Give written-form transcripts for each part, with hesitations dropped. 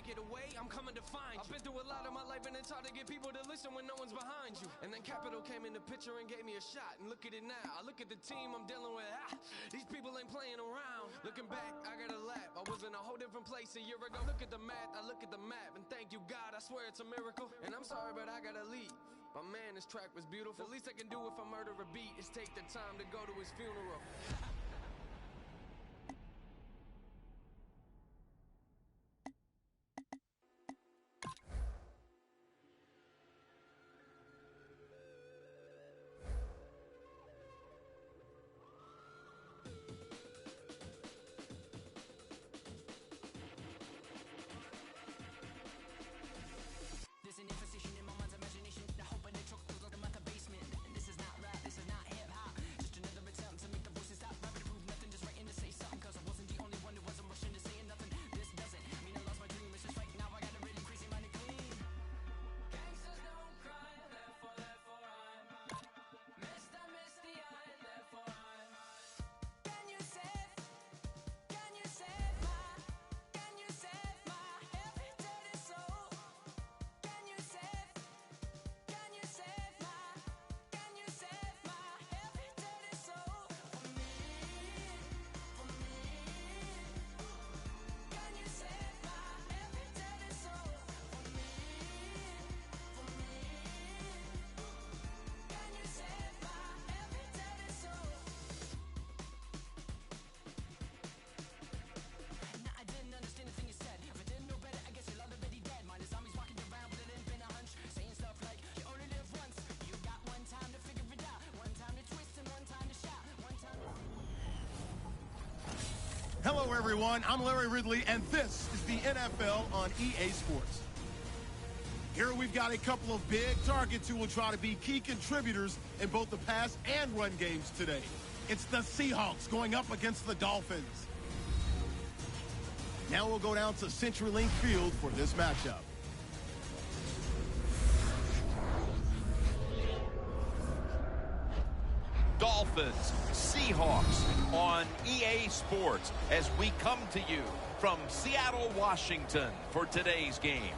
get away, I'm coming to find you. I've been through a lot of my life and it's hard to get people to listen when no one's behind you. And then Capital came in the picture and gave me a shot. And look at it now, I look at the team I'm dealing with. These people ain't playing around. Looking back, I got a lap. I was in a whole different place a year ago. Look at the math, I look at the map. And thank you God, I swear it's a miracle. And I'm sorry but I gotta leave. But man, this track was beautiful. The least I can do if I murder a beat is take the time to go to his funeral. There's an imposition in my mind's imagination. I hope I choke those like I'm at the basement. And this is not rap, this is not hip hop. Just another attempt to make the voices stop. Rapping to prove nothing, just writing to say something. Cause I wasn't the only one who wasn't rushing to saying nothing. This doesn't mean I lost my dream. It's just right now I got a really crazy mind and clean. Gangsters don't cry, therefore I'm missed, I miss the eye, therefore I'm. Can you save my every dirty soul? Can you save my every dirty soul for me? Can you save my every dirty soul for me? Can you save my every dirty soul? Nah, I didn't understand the thing you said. If I didn't know better, I guess you're already dead. Mine is zombies walking around with it ain't been a hunch. Saying stuff like, you only live once. You got one time to figure it out. One time to twist and one time to shout. One time to... Hello, everyone. I'm Larry Ridley, and this is the NFL on EA Sports. Here we've got a couple of big targets who will try to be key contributors in both the pass and run games today. It's the Seahawks going up against the Dolphins. Now we'll go down to CenturyLink Field for this matchup. Dolphins, Seahawks on EA Sports as we come to you from Seattle, Washington for today's game.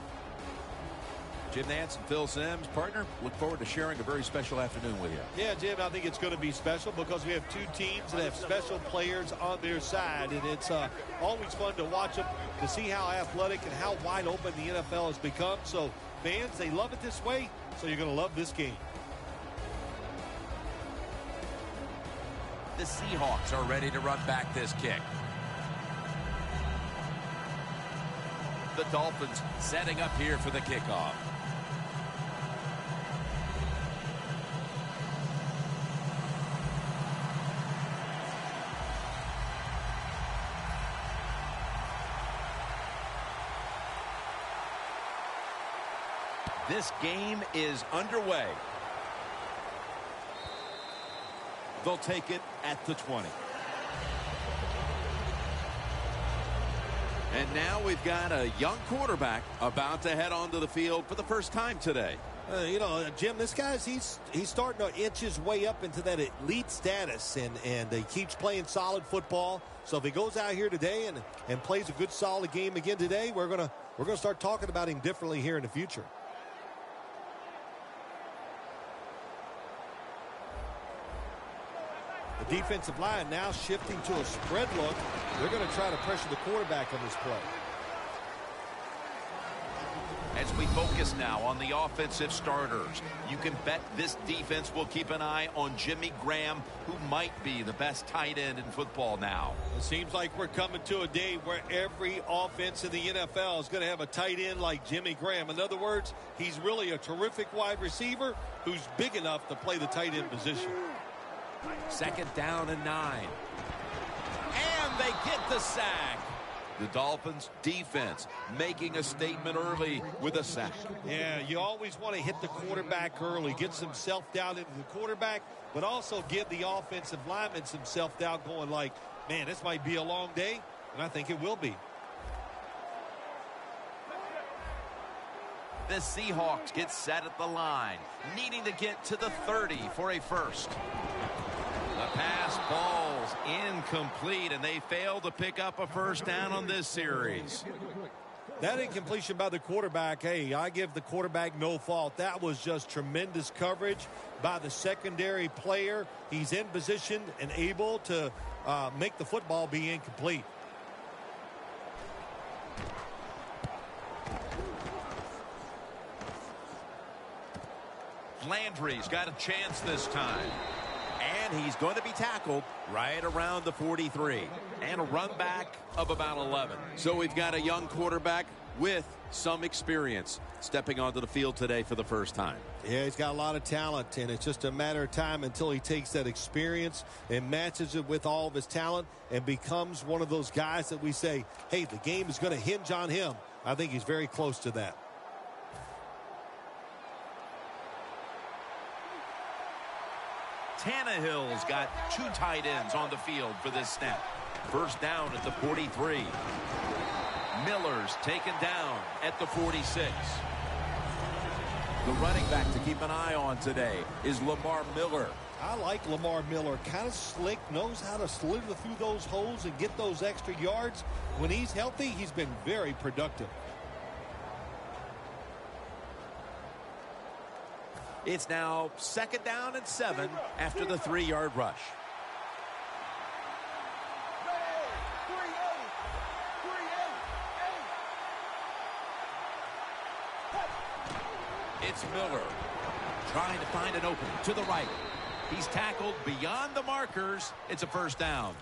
Jim Nance and Phil Simms, partner, look forward to sharing a very special afternoon with you. Yeah, Jim, I think it's going to be special because we have two teams that have special players on their side, and it's always fun to watch them, to see how athletic and how wide open the NFL has become. So fans, they love it this way, so you're going to love this game. The Seahawks are ready to run back this kick. The Dolphins setting up here for the kickoff. This game is underway. They'll take it at the 20. And now we've got a young quarterback about to head onto the field for the first time today. Jim, this guy's he's starting to inch his way up into that elite status, and he keeps playing solid football. So if he goes out here today and plays a good solid game again today, we're gonna start talking about him differently here in the future. The defensive line now shifting to a spread look. They're going to try to pressure the quarterback on this play. As we focus now on the offensive starters, you can bet this defense will keep an eye on Jimmy Graham, who might be the best tight end in football now. It seems like we're coming to a day where every offense in the NFL is going to have a tight end like Jimmy Graham. In other words, he's really a terrific wide receiver who's big enough to play the tight end position. 2nd down and 9. And they get the sack. The Dolphins defense making a statement early with a sack. Yeah, you always want to hit the quarterback early, get some self-doubt into the quarterback, but also give the offensive lineman some self-doubt, going like, man, this might be a long day, and I think it will be. The Seahawks get set at the line, needing to get to the 30 for a first. The pass falls incomplete, and they fail to pick up a first down on this series. That incompletion by the quarterback, hey, I give the quarterback no fault. That was just tremendous coverage by the secondary player. He's in position and able to make the football be incomplete. Landry's got a chance this time. And he's going to be tackled right around the 43. And a run back of about 11. So we've got a young quarterback with some experience stepping onto the field today for the first time. Yeah, he's got a lot of talent, and it's just a matter of time until he takes that experience and matches it with all of his talent and becomes one of those guys that we say, hey, the game is going to hinge on him. I think he's very close to that. Tannehill's got 2 tight ends on the field for this snap. First down at the 43. Miller's taken down at the 46. The running back to keep an eye on today is Lamar Miller. I like Lamar Miller. Kind of slick, knows how to slither through those holes and get those extra yards. When he's healthy, he's been very productive. It's now 2nd down and 7 after the 3-yard rush. It's Miller trying to find an opening to the right. He's tackled beyond the markers. It's a first down.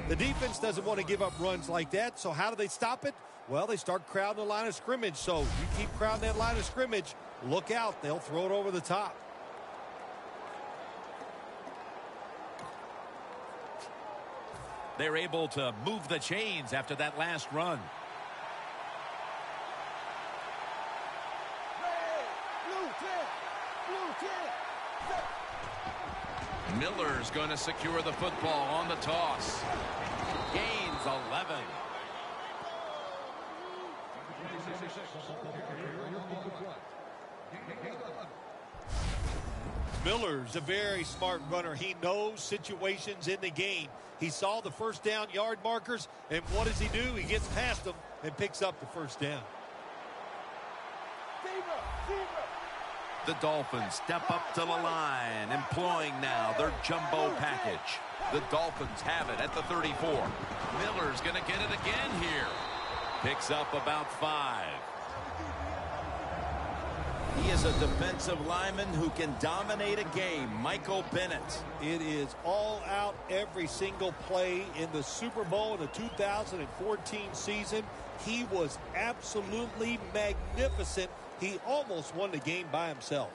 The defense doesn't want to give up runs like that, so how do they stop it? Well, they start crowding the line of scrimmage, so you keep crowding that line of scrimmage, look out, they'll throw it over the top. They're able to move the chains after that last run. Miller's going to secure the football on the toss. Gains 11. Miller's a very smart runner. He knows situations in the game. He saw the first down yard markers, and what does he do? He gets past them and picks up the first down. The Dolphins step up to the line, employing now their jumbo package. The Dolphins have it at the 34. Miller's going to get it again here. Picks up about 5. He is a defensive lineman who can dominate a game. Michael Bennett. It is all out every single play in the Super Bowl in the 2014 season. He was absolutely magnificent. He almost won the game by himself.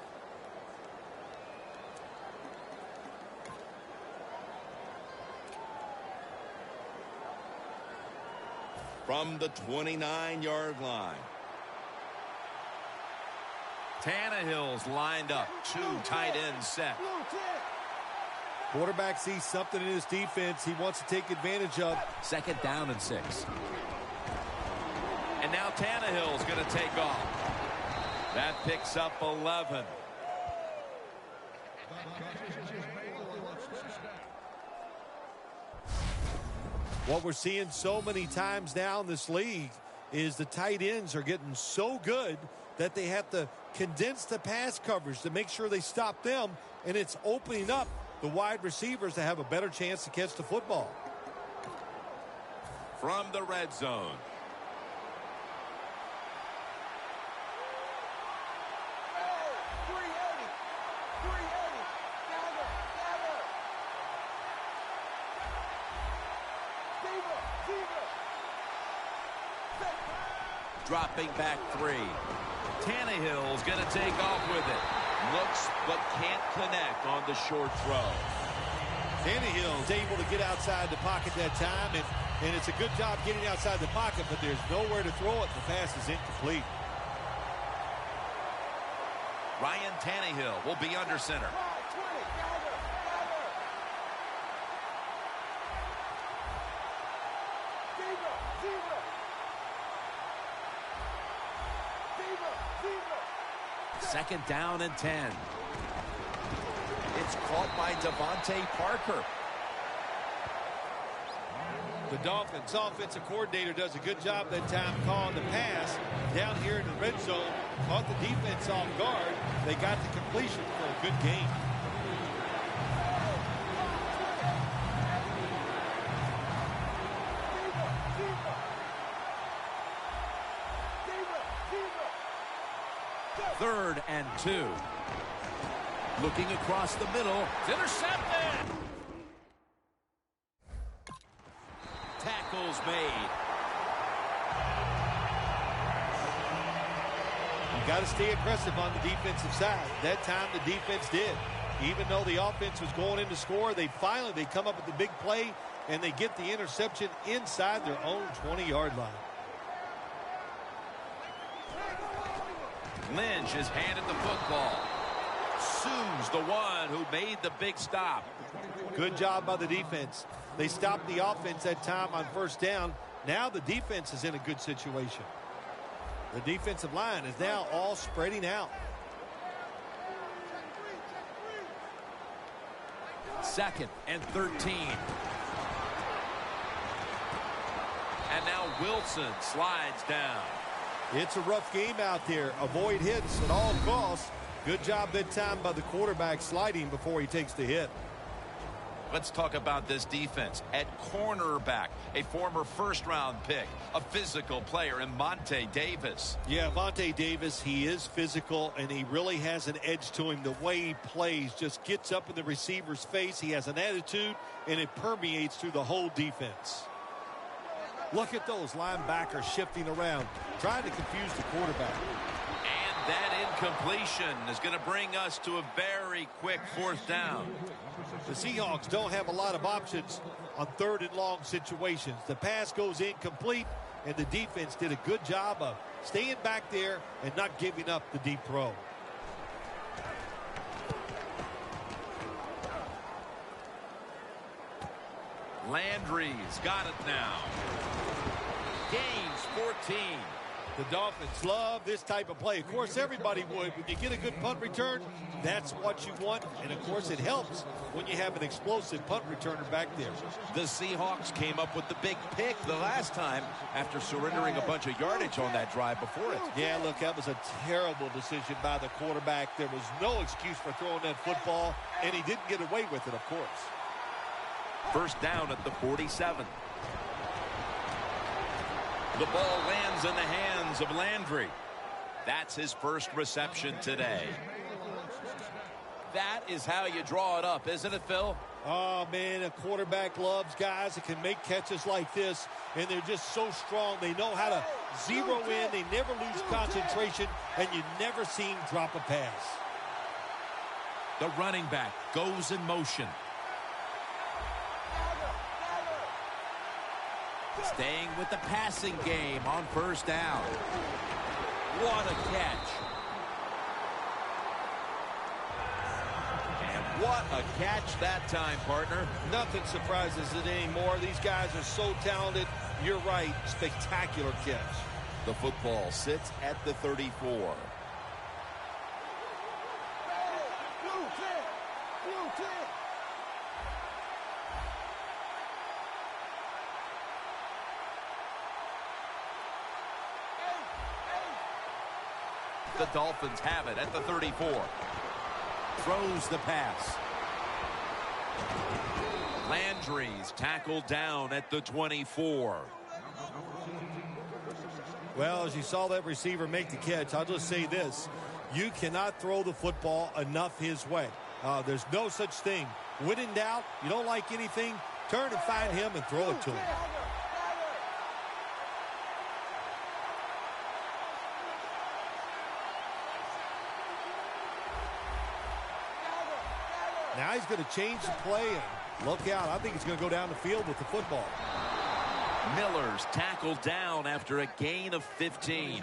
From the 29-yard line. Tannehill's lined up. 2 tight ends set. Quarterback sees something in his defense he wants to take advantage of. 2nd down and 6. And now Tannehill's going to take off. That picks up 11. What we're seeing so many times now in this league is the tight ends are getting so good that they have to condense the pass coverage to make sure they stop them, and it's opening up the wide receivers to have a better chance to catch the football. From the red zone. Dropping back 3. Tannehill's going to take off with it. Looks but can't connect on the short throw. Tannehill's able to get outside the pocket that time, and it's a good job getting outside the pocket, but there's nowhere to throw it. The pass is incomplete. Ryan Tannehill will be under center. Second down and 10. It's caught by Devontae Parker. The Dolphins offensive coordinator does a good job that time calling the pass down here in the red zone. Caught the defense off guard. They got the completion for a good game. Third and 2. Looking across the middle. It's intercepted. Tackles made. You got to stay aggressive on the defensive side. That time the defense did. Even though the offense was going in to score, they come up with the big play, and they get the interception inside their own 20-yard line. Lynch is handed the football. Sue's the one who made the big stop. Good job by the defense. They stopped the offense that time on first down. Now the defense is in a good situation. The defensive line is now all spreading out. Second and 13. And now Wilson slides down. It's a rough game out there. Avoid hits at all costs. Good job that time by the quarterback sliding before he takes the hit. Let's talk about this defense. At cornerback, a former first-round pick, a physical player in Monte Davis. Yeah, Monte Davis, he is physical, and he really has an edge to him. The way he plays just gets up in the receiver's face. He has an attitude, and it permeates through the whole defense. Look at those linebackers shifting around, trying to confuse the quarterback. And that incompletion is going to bring us to a very quick fourth down. The Seahawks don't have a lot of options on third and long situations. The pass goes incomplete, and the defense did a good job of staying back there and not giving up the deep throw. Landry's got it now. Gains 14. The Dolphins love this type of play. Of course, everybody would. When you get a good punt return, that's what you want. And, of course, it helps when you have an explosive punt returner back there. The Seahawks came up with the big pick the last time after surrendering a bunch of yardage on that drive before it. Yeah, look, that was a terrible decision by the quarterback. There was no excuse for throwing that football, and he didn't get away with it, of course. First down at the 47. The ball lands in the hands of Landry. That's his first reception today. That is how you draw it up, isn't it, Phil? Oh, man, a quarterback loves guys that can make catches like this, and they're just so strong. They know how to zero in. They never lose concentration, and you never see him drop a pass. The running back goes in motion. Staying with the passing game on first down. What a catch. And what a catch that time, partner. Nothing surprises it anymore. These guys are so talented. You're right. Spectacular catch. The football sits at the 34. The Dolphins have it at the 34. Throws the pass. Landry's tackled down at the 24. Well, as you saw that receiver make the catch, I'll just say this. You cannot throw the football enough his way. There's no such thing. When in doubt, you don't like anything, turn and find him and throw it to him. Now he's going to change the play, and look out. I think he's going to go down the field with the football. Miller's tackled down after a gain of 15.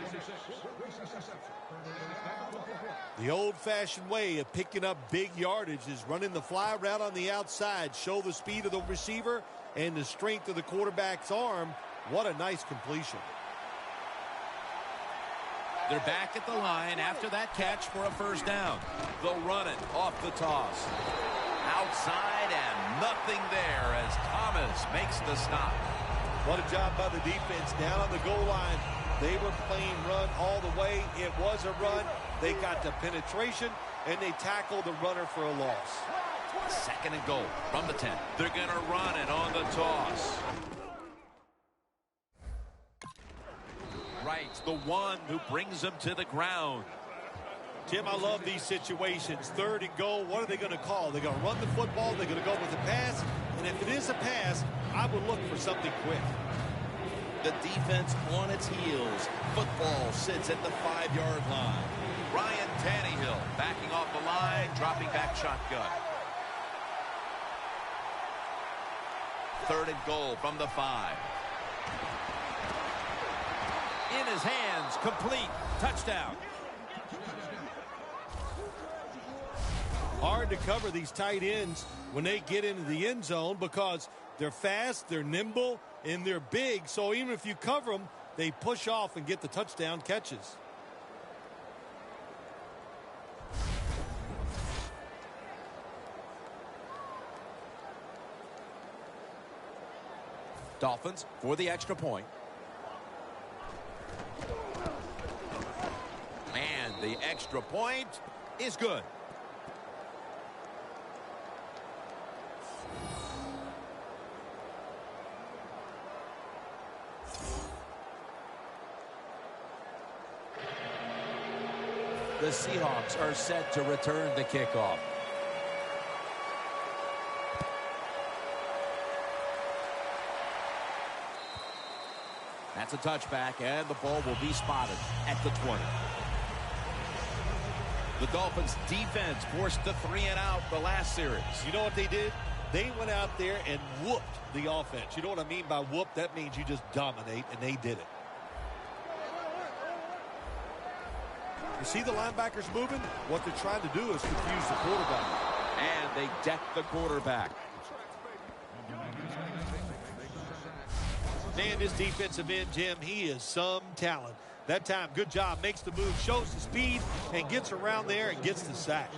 The old-fashioned way of picking up big yardage is running the fly route on the outside. Show the speed of the receiver and the strength of the quarterback's arm. What a nice completion. They're back at the line after that catch for a first down. They'll run it off the toss. Outside and nothing there as Thomas makes the stop. What a job by the defense down on the goal line. They were playing run all the way. It was a run. They got the penetration, and they tackled the runner for a loss. 2nd and goal from the 10. They're going to run it on the toss. Right, the one who brings them to the ground. Tim, I love these situations. 3rd and goal, what are they going to call? They're going to run the football, they're going to go with a pass, and if it is a pass, I would look for something quick. The defense on its heels. Football sits at the 5-yard line. Ryan Tannehill backing off the line, dropping back shotgun. 3rd and goal from the 5. In his hands, complete, touchdown. Hard to cover these tight ends when they get into the end zone because they're fast, they're nimble, and they're big. So even if you cover them, they push off and get the touchdown catches. Dolphins for the extra point. And the extra point is good. The Seahawks are set to return the kickoff. That's a touchback, and the ball will be spotted at the 20. The Dolphins defense forced the 3-and-out the last series. You know what they did? They went out there and whooped the offense. You know what I mean by whoop? That means you just dominate, and they did it. You see the linebackers moving? What they're trying to do is confuse the quarterback. And they deck the quarterback. Man, this defensive end, Jim, he is some talent. That time, good job. Makes the move, shows the speed, and gets around there and gets the sack.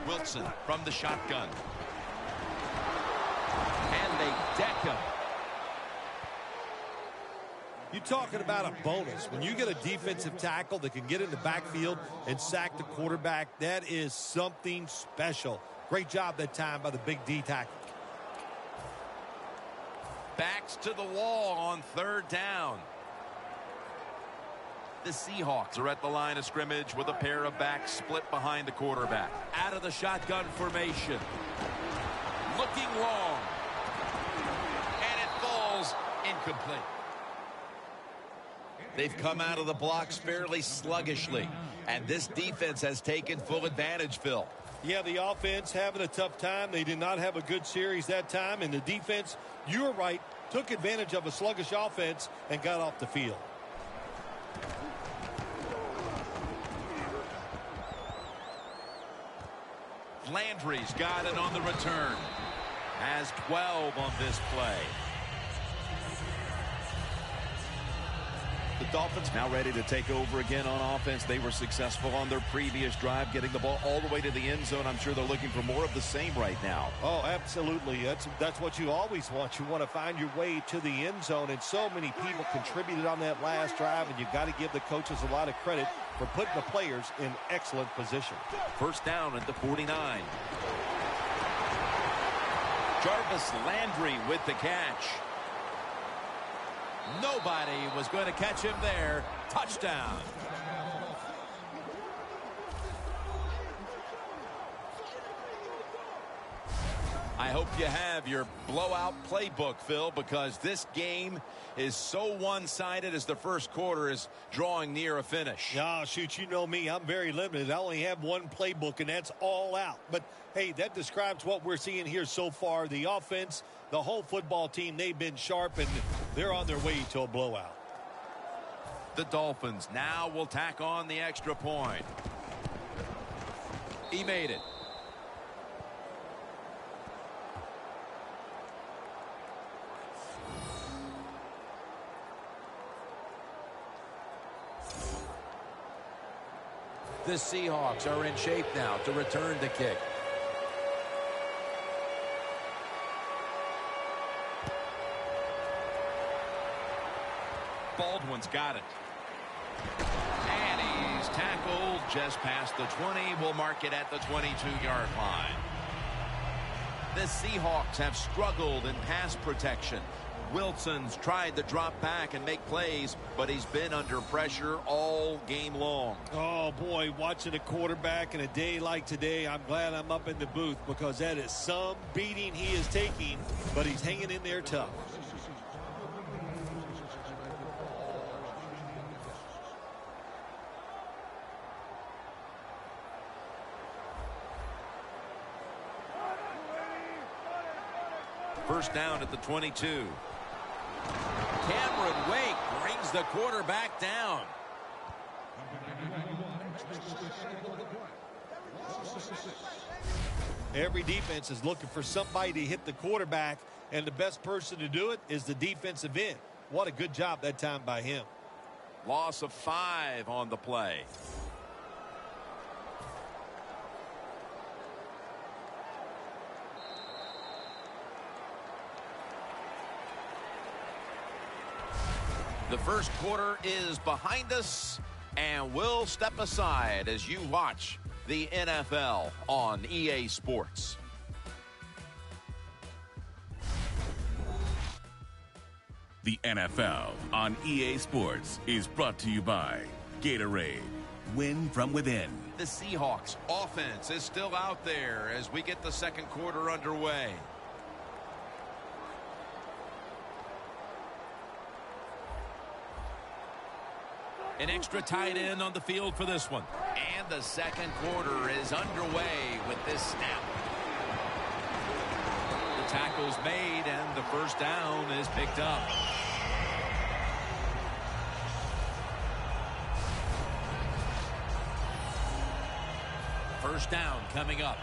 Wilson from the shotgun. And they deck him. You're talking about a bonus. When you get a defensive tackle that can get in the backfield and sack the quarterback, that is something special. Great job that time by the big D tackle. Backs to the wall on 3rd down. The Seahawks are at the line of scrimmage with a pair of backs split behind the quarterback. Out of the shotgun formation. Looking long. And it falls incomplete. They've come out of the blocks fairly sluggishly. And this defense has taken full advantage, Phil. Yeah, the offense having a tough time. They did not have a good series that time. And the defense, you were right, took advantage of a sluggish offense and got off the field. Landry's got it on the return. Has 12 on this play. The Dolphins now ready to take over again on offense. They were successful on their previous drive, getting the ball all the way to the end zone. I'm sure they're looking for more of the same right now. Oh, absolutely. That's what you always want. You want to find your way to the end zone, and so many people contributed on that last drive, and you've got to give the coaches a lot of credit for putting the players in excellent position. 1st down at the 49. Jarvis Landry with the catch. Nobody was going to catch him there. Touchdown. I hope you have your blowout playbook, Phil, because this game is so one-sided as the first quarter is drawing near a finish. Oh, shoot, you know me. I'm very limited. I only have one playbook, and that's all out. But, hey, that describes what we're seeing here so far. The offense, the whole football team, they've been sharp, and they're on their way to a blowout. The Dolphins now will tack on the extra point. He made it. The Seahawks are in shape now to return the kick. Baldwin's got it. And he's tackled just past the 20. We'll mark it at the 22-yard line. The Seahawks have struggled in pass protection. Wilson's tried to drop back and make plays, but he's been under pressure all game long. Oh, boy, watching a quarterback in a day like today, I'm glad I'm up in the booth because that is some beating he is taking, but he's hanging in there tough. First down at the 22. Cameron Wake brings the quarterback down. Every defense is looking for somebody to hit the quarterback, and the best person to do it is the defensive end. What a good job that time by him. Loss of 5 on the play. The first quarter is behind us, and we'll step aside as you watch the NFL on EA Sports. The NFL on EA Sports is brought to you by Gatorade. Win from within. The Seahawks offense is still out there as we get the second quarter underway. An extra tight end on the field for this one. And the second quarter is underway with this snap. The tackle's made and the first down is picked up. First down coming up.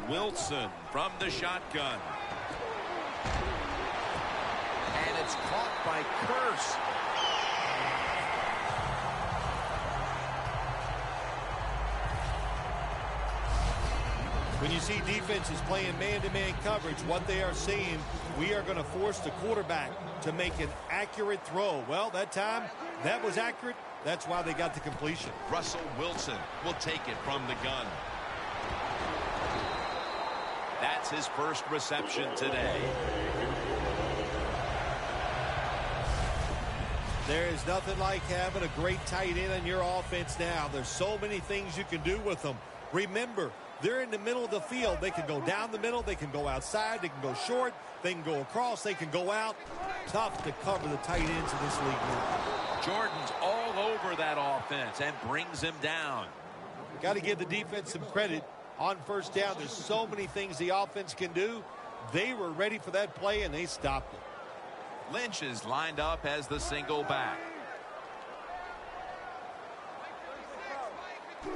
Wilson from the shotgun. And it's caught by Curse. When you see defenses playing man-to-man coverage, what they are saying, we are going to force the quarterback to make an accurate throw. Well, that time, that was accurate. That's why they got the completion. Russell Wilson will take it from the gun. That's his first reception today. There is nothing like having a great tight end in your offense now. There's so many things you can do with them. Remember, they're in the middle of the field. They can go down the middle. They can go outside. They can go short. They can go across. They can go out. Tough to cover the tight ends in this league now. Jordan's all over that offense and brings him down. Got to give the defense some credit. On first down, there's so many things the offense can do. They were ready for that play, and they stopped it. Lynch is lined up as the single back.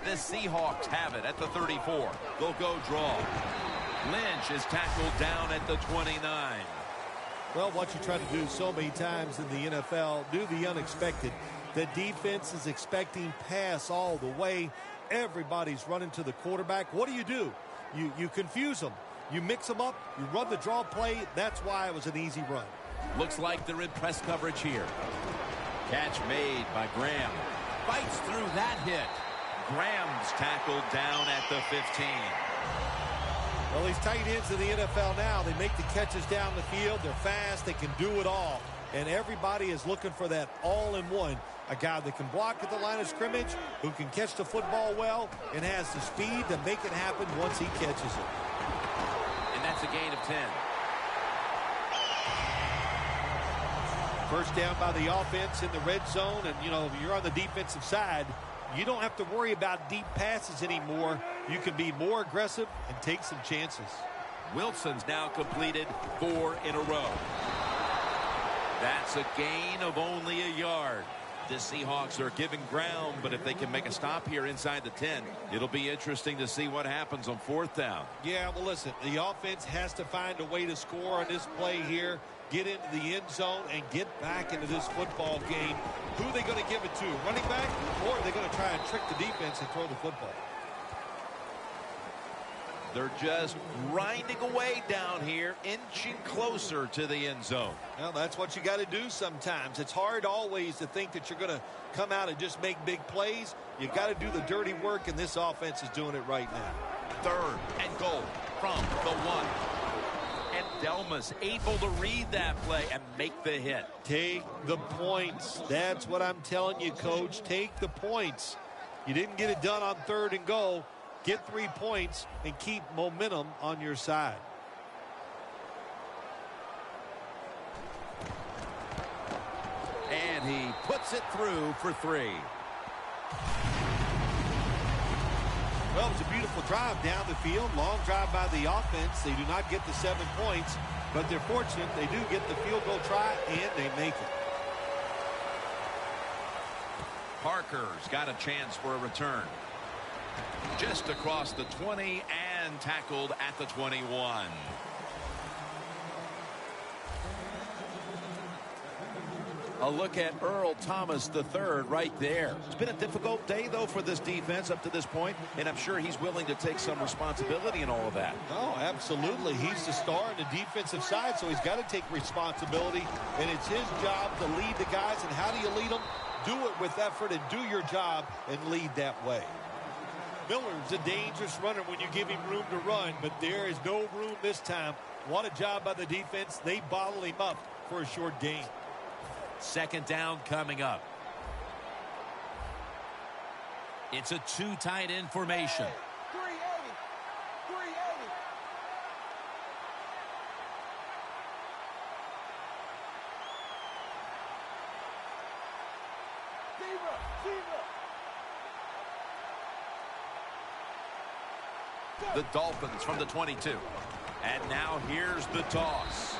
The Seahawks have it at the 34. They'll go draw. Lynch is tackled down at the 29. Well, what you try to do so many times in the NFL, do the unexpected. The defense is expecting pass all the way. Everybody's running to the quarterback. What do? You confuse them. You mix them up. You run the draw play. That's why it was an easy run. Looks like they're in press coverage here. Catch made by Graham. Fights through that hit. Graham's tackled down at the 15. Well, these tight ends in the NFL now, they make the catches down the field. They're fast. They can do it all. And everybody is looking for that all-in-one. A guy that can block at the line of scrimmage, who can catch the football well, and has the speed to make it happen once he catches it. And that's a gain of 10. First down by the offense in the red zone, and, you know, you're on the defensive side. You don't have to worry about deep passes anymore. You can be more aggressive and take some chances. Wilson's now completed 4 in a row. That's a gain of only a yard. The Seahawks are giving ground, but if they can make a stop here inside the 10, it'll be interesting to see what happens on 4th down. Yeah, well, listen, the offense has to find a way to score on this play here, get into the end zone, and get back into this football game. Who are they going to give it to? Running back? Or are they going to try and trick the defense and throw the football? They're just grinding away down here, inching closer to the end zone. Well, that's what you got to do sometimes. It's hard always to think that you're going to come out and just make big plays. You got to do the dirty work, and this offense is doing it right now. 3rd and goal from the 1. And Delmas able to read that play and make the hit. Take the points. That's what I'm telling you, Coach. Take the points. You didn't get it done on 3rd and goal. Get 3 points and keep momentum on your side. And he puts it through for 3. Well, it was a beautiful drive down the field. Long drive by the offense. They do not get the 7 points, but they're fortunate. They do get the field goal try, and they make it. Parker's got a chance for a return. Just across the 20 and tackled at the 21. A look at Earl Thomas III right there. It's been a difficult day, though, for this defense up to this point, and I'm sure he's willing to take some responsibility in all of that. Oh, absolutely. He's the star on the defensive side, so he's got to take responsibility, and it's his job to lead the guys. And how do you lead them? Do it with effort and do your job and lead that way. Miller's a dangerous runner when you give him room to run, but there is no room this time. What a job by the defense. They bottle him up for a short gain. 2nd down coming up. It's a 2 tight end formation. 380. 380. The Dolphins from the 22. And now here's the toss.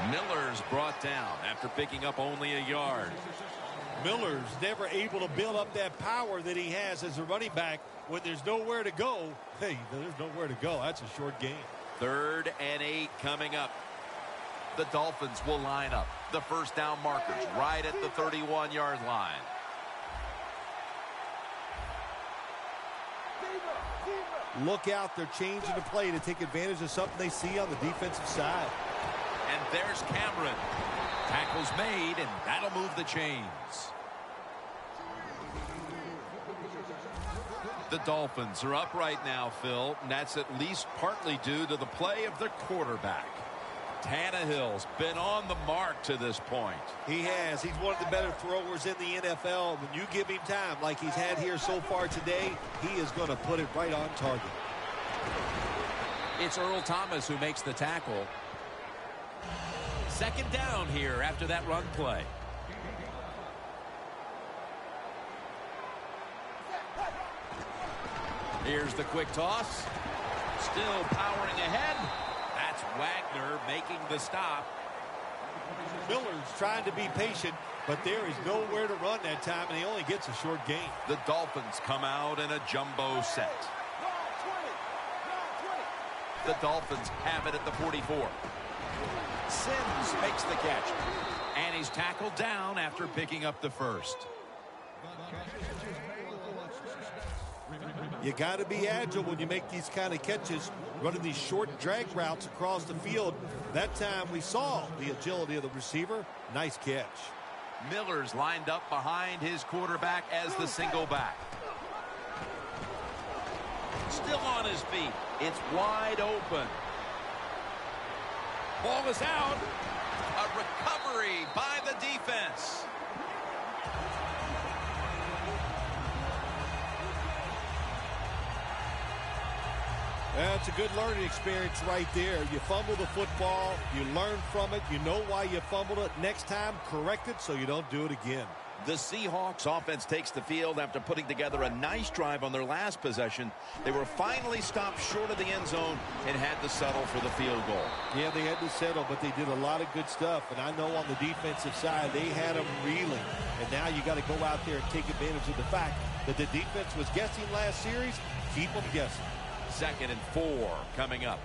Miller's brought down after picking up only a yard. Miller's never able to build up that power that he has as a running back when there's nowhere to go. Hey, there's nowhere to go. That's a short gain. 3rd and 8 coming up. The Dolphins will line up. The 1st down markers right at the 31-yard line. Look out. They're changing the play to take advantage of something they see on the defensive side. And there's Cameron. Tackle's made, and that'll move the chains. The Dolphins are up right now, Phil, and that's at least partly due to the play of their quarterback. Tannehill's been on the mark to this point. He has. He's one of the better throwers in the NFL. When you give him time like he's had here so far today, he is going to put it right on target. It's Earl Thomas who makes the tackle. 2nd down here after that run play. Here's the quick toss. Still powering ahead. That's Wagner making the stop. Miller's trying to be patient, but there is nowhere to run that time, and he only gets a short gain. The Dolphins come out in a jumbo set. The Dolphins have it at the 44. Sims makes the catch. And he's tackled down after picking up the 1st. You got to be agile when you make these kind of catches, running these short drag routes across the field. That time we saw the agility of the receiver. Nice catch. Miller's lined up behind his quarterback as the single back. Still on his feet. It's wide open. Ball is out. A recovery by the defense. That's a good learning experience right there. You fumble the football, you learn from it, you know why you fumbled it. Next time, correct it so you don't do it again. The Seahawks offense takes the field after putting together a nice drive on their last possession. They were finally stopped short of the end zone and had to settle for the field goal. Yeah, they had to settle, but they did a lot of good stuff. And I know on the defensive side, they had them reeling. And now you got to go out there and take advantage of the fact that the defense was guessing last series. Keep them guessing. 2nd and 4 coming up.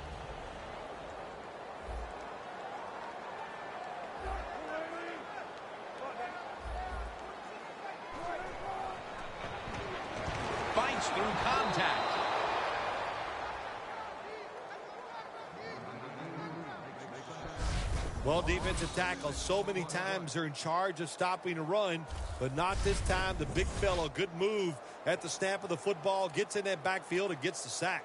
Fights through contact. Well, defensive tackles so many times are in charge of stopping a run, but not this time. The big fellow, good move at the snap of the football, gets in that backfield and gets the sack.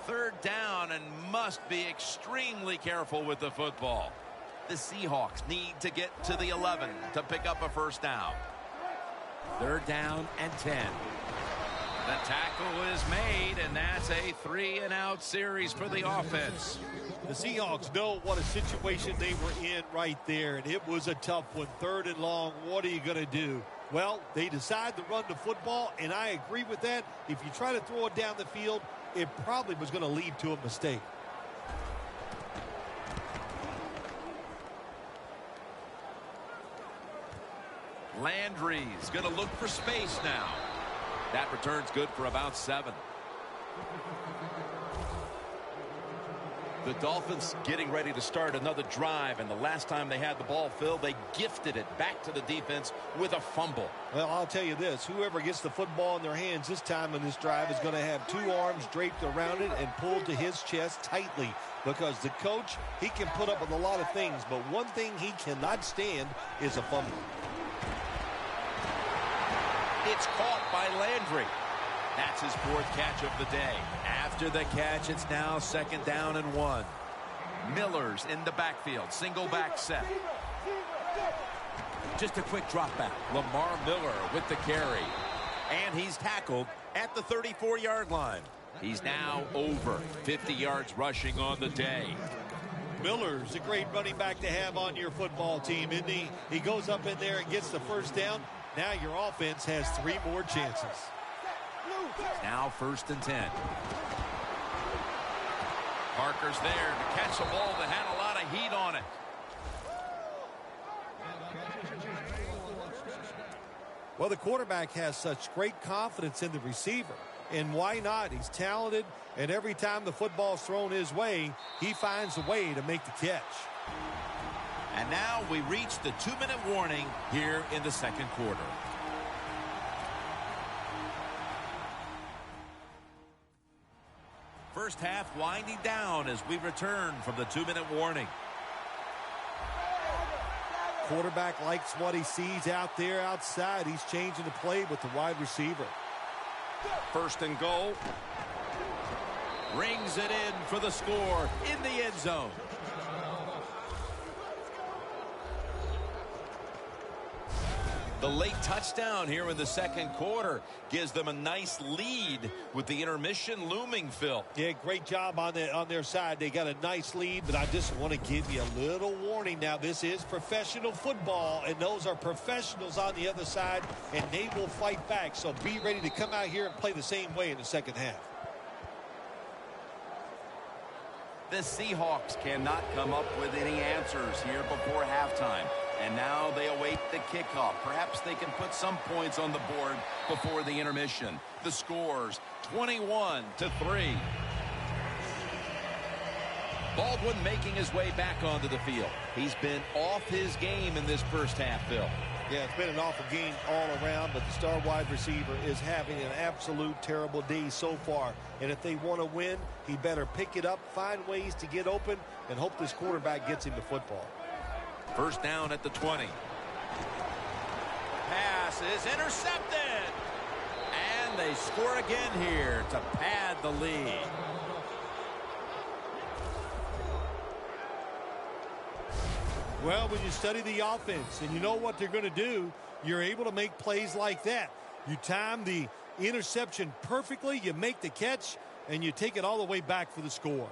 3rd down and must be extremely careful with the football. The Seahawks need to get to the 11 to pick up a 1st down. 3rd down and 10. The tackle is made, and that's a 3-and-out series for the offense. The Seahawks know what a situation they were in right there, and it was a tough one. 3rd and long, what are you going to do? Well, they decide to run the football, and I agree with that. If you try to throw it down the field, it probably was going to lead to a mistake. Landry's going to look for space now. That return's good for about 7. The Dolphins getting ready to start another drive, and the last time they had the ball, Phil, they gifted it back to the defense with a fumble. Well, I'll tell you this, whoever gets the football in their hands this time in this drive is going to have 2 arms draped around it and pulled to his chest tightly, because the coach, he can put up with a lot of things, but one thing he cannot stand is a fumble. It's caught by Landry. That's his 4th catch of the day. After the catch, it's now 2nd down and 1. Miller's in the backfield. Single back set. Just a quick drop back. Lamar Miller with the carry. And he's tackled at the 34-yard line. He's now over 50 yards rushing on the day. Miller's a great running back to have on your football team, isn't he? He goes up in there and gets the 1st down. Now your offense has 3 more chances. Now 1st and 10. Parker's there to catch a ball that had a lot of heat on it. Well, the quarterback has such great confidence in the receiver. And why not? He's talented, and every time the football's thrown his way, he finds a way to make the catch. And now we reach the 2-minute warning here in the 2nd quarter. First half winding down as we return from the 2-minute warning. Quarterback likes what he sees out there outside. He's changing the play with the wide receiver. 1st and goal. Rings it in for the score in the end zone. The late touchdown here in the 2nd quarter gives them a nice lead with the intermission looming, Phil. Yeah, great job on their side. They got a nice lead, but I just want to give you a little warning now. This is professional football, and those are professionals on the other side, and they will fight back. So be ready to come out here and play the same way in the 2nd half. The Seahawks cannot come up with any answers here before halftime. And now they await the kickoff. Perhaps they can put some points on the board before the intermission. The scores 21-3. Baldwin making his way back onto the field. He's been off his game in this 1st half, Phil. Yeah, it's been an awful game all around, but the star wide receiver is having an absolute terrible day so far. And if they want to win, he better pick it up, find ways to get open, and hope this quarterback gets him the football. 1st down at the 20. Pass is intercepted. And they score again here to pad the lead. Well, when you study the offense and you know what they're going to do, you're able to make plays like that. You time the interception perfectly, you make the catch, and you take it all the way back for the score.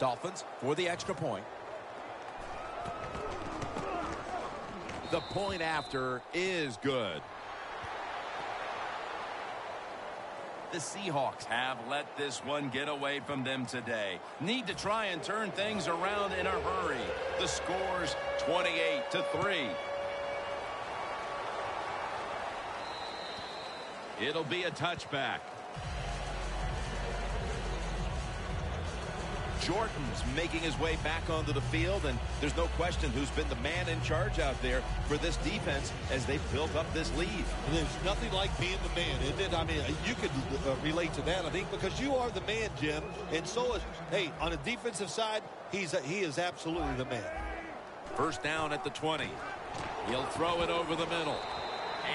Dolphins for the extra point. The point after is good. The Seahawks have let this one get away from them today. Need to try and turn things around in a hurry. The score's 28-3. It'll be a touchback. Jordan's making his way back onto the field, and there's no question who's been the man in charge out there for this defense as they've built up this lead. And there's nothing like being the man, isn't it? I mean, you could relate to that, I think, because you are the man, Jim, and so is, hey, on the defensive side, he is absolutely the man. First down at the 20. He'll throw it over the middle.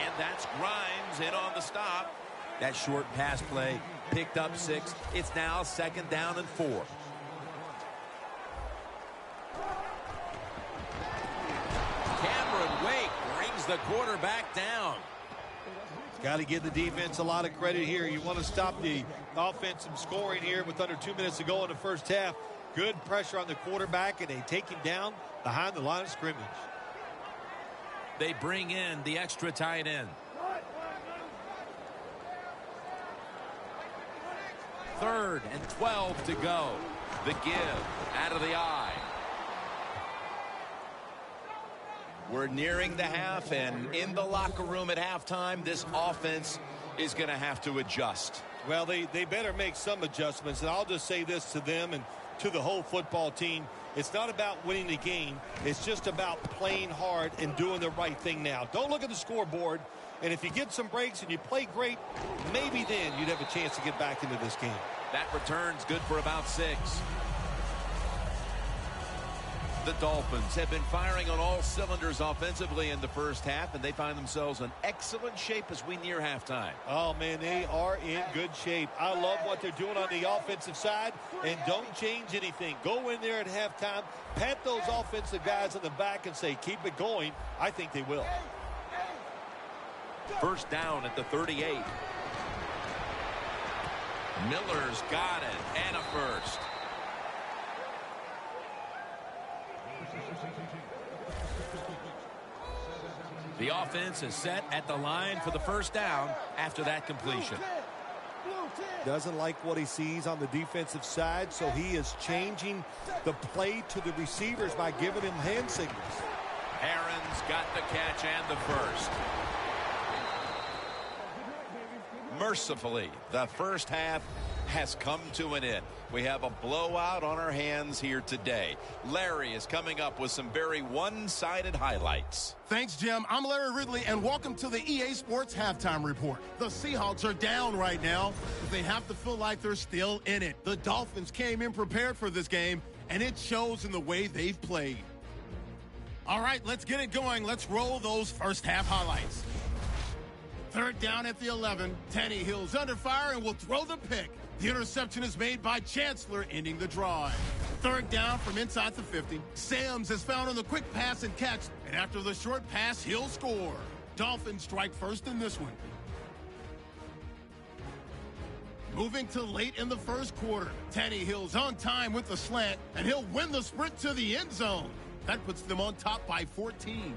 And that's Grimes in on the stop. That short pass play picked up 6. It's now 2nd down and 4. Wake brings the quarterback down. Got to give the defense a lot of credit here. You want to stop the offensive scoring here with under 2 minutes to go in the first half. Good pressure on the quarterback, and they take him down behind the line of scrimmage. They bring in the extra tight end. 3rd and 12 to go. The give out of the eye. We're nearing the half, and in the locker room at halftime, this offense is going to have to adjust. Well, they better make some adjustments, and I'll just say this to them and to the whole football team. It's not about winning the game. It's just about playing hard and doing the right thing now. Don't look at the scoreboard, and if you get some breaks and you play great, maybe then you'd have a chance to get back into this game. That return's good for about 6. The Dolphins have been firing on all cylinders offensively in the first half, and they find themselves in excellent shape as we near halftime. Oh, man, they are in good shape. I love what they're doing on the offensive side, and don't change anything. Go in there at halftime, pat those offensive guys on the back and say, keep it going. I think they will. First down at the 38. Miller's got it, and a first. The offense is set at the line for the first down after that completion. Doesn't like what he sees on the defensive side, so he is changing the play to the receivers by giving him hand signals. Aaron's got the catch and the first. Mercifully, the first half has come to an end. We have a blowout on our hands here today. Larry is coming up with some very one-sided highlights. Thanks, Jim. I'm Larry Ridley, and welcome to the EA Sports Halftime Report. The Seahawks are down right now, but they have to feel like they're still in it. The Dolphins came in prepared for this game, and it shows in the way they've played. All right, let's get it going. Let's roll those first half highlights. 3rd down at the 11. Tannehill's under fire and will throw the pick. The interception is made by Chancellor, ending the drive. 3rd down from inside the 50. Sams is found on the quick pass and catch, and after the short pass, he'll score. Dolphins strike first in this one. Moving to late in the first quarter. Tannehill's on time with the slant, and he'll win the sprint to the end zone. That puts them on top by 14.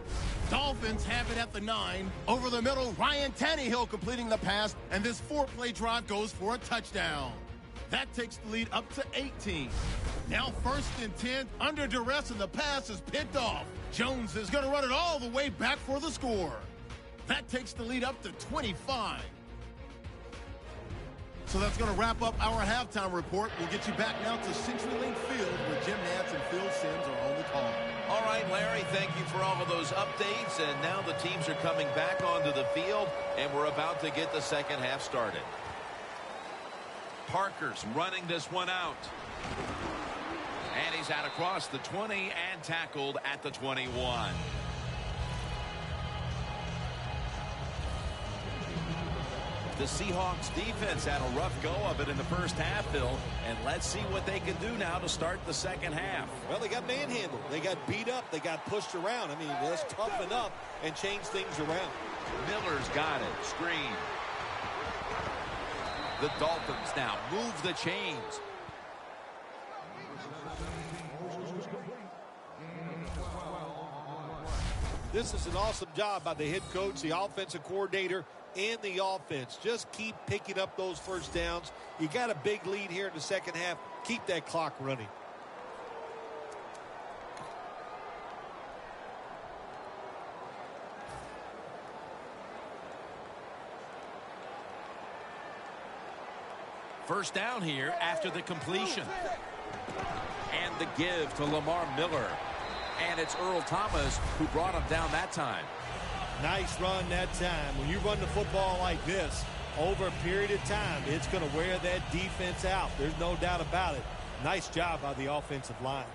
Dolphins have it at the 9. Over the middle, Ryan Tannehill completing the pass, and this 4-play drive goes for a touchdown. That takes the lead up to 18. Now 1st and 10, under duress, and the pass is picked off. Jones is going to run it all the way back for the score. That takes the lead up to 25. So that's going to wrap up our halftime report. We'll get you back now to CenturyLink Field, where Jim Nantz and Phil Simms are on the call. All right, Larry, thank you for all of those updates. And now the teams are coming back onto the field, and we're about to get the second half started. Parker's running this one out. And he's out across the 20 and tackled at the 21. The Seahawks defense had a rough go of it in the first half, Phil, and let's see what they can do now to start the second half. Well, they got manhandled. They got beat up. They got pushed around. I mean, let's toughen up and change things around. Miller's got it. Screen. The Dolphins now move the chains. This is an awesome job by the head coach, the offensive coordinator, and the offense. Just keep picking up those first downs. You got a big lead here in the second half. Keep that clock running. First down here after the completion. And the give to Lamar Miller. And it's Earl Thomas who brought him down that time. Nice run that time. When you run the football like this, over a period of time, it's going to wear that defense out. There's no doubt about it. Nice job by the offensive line.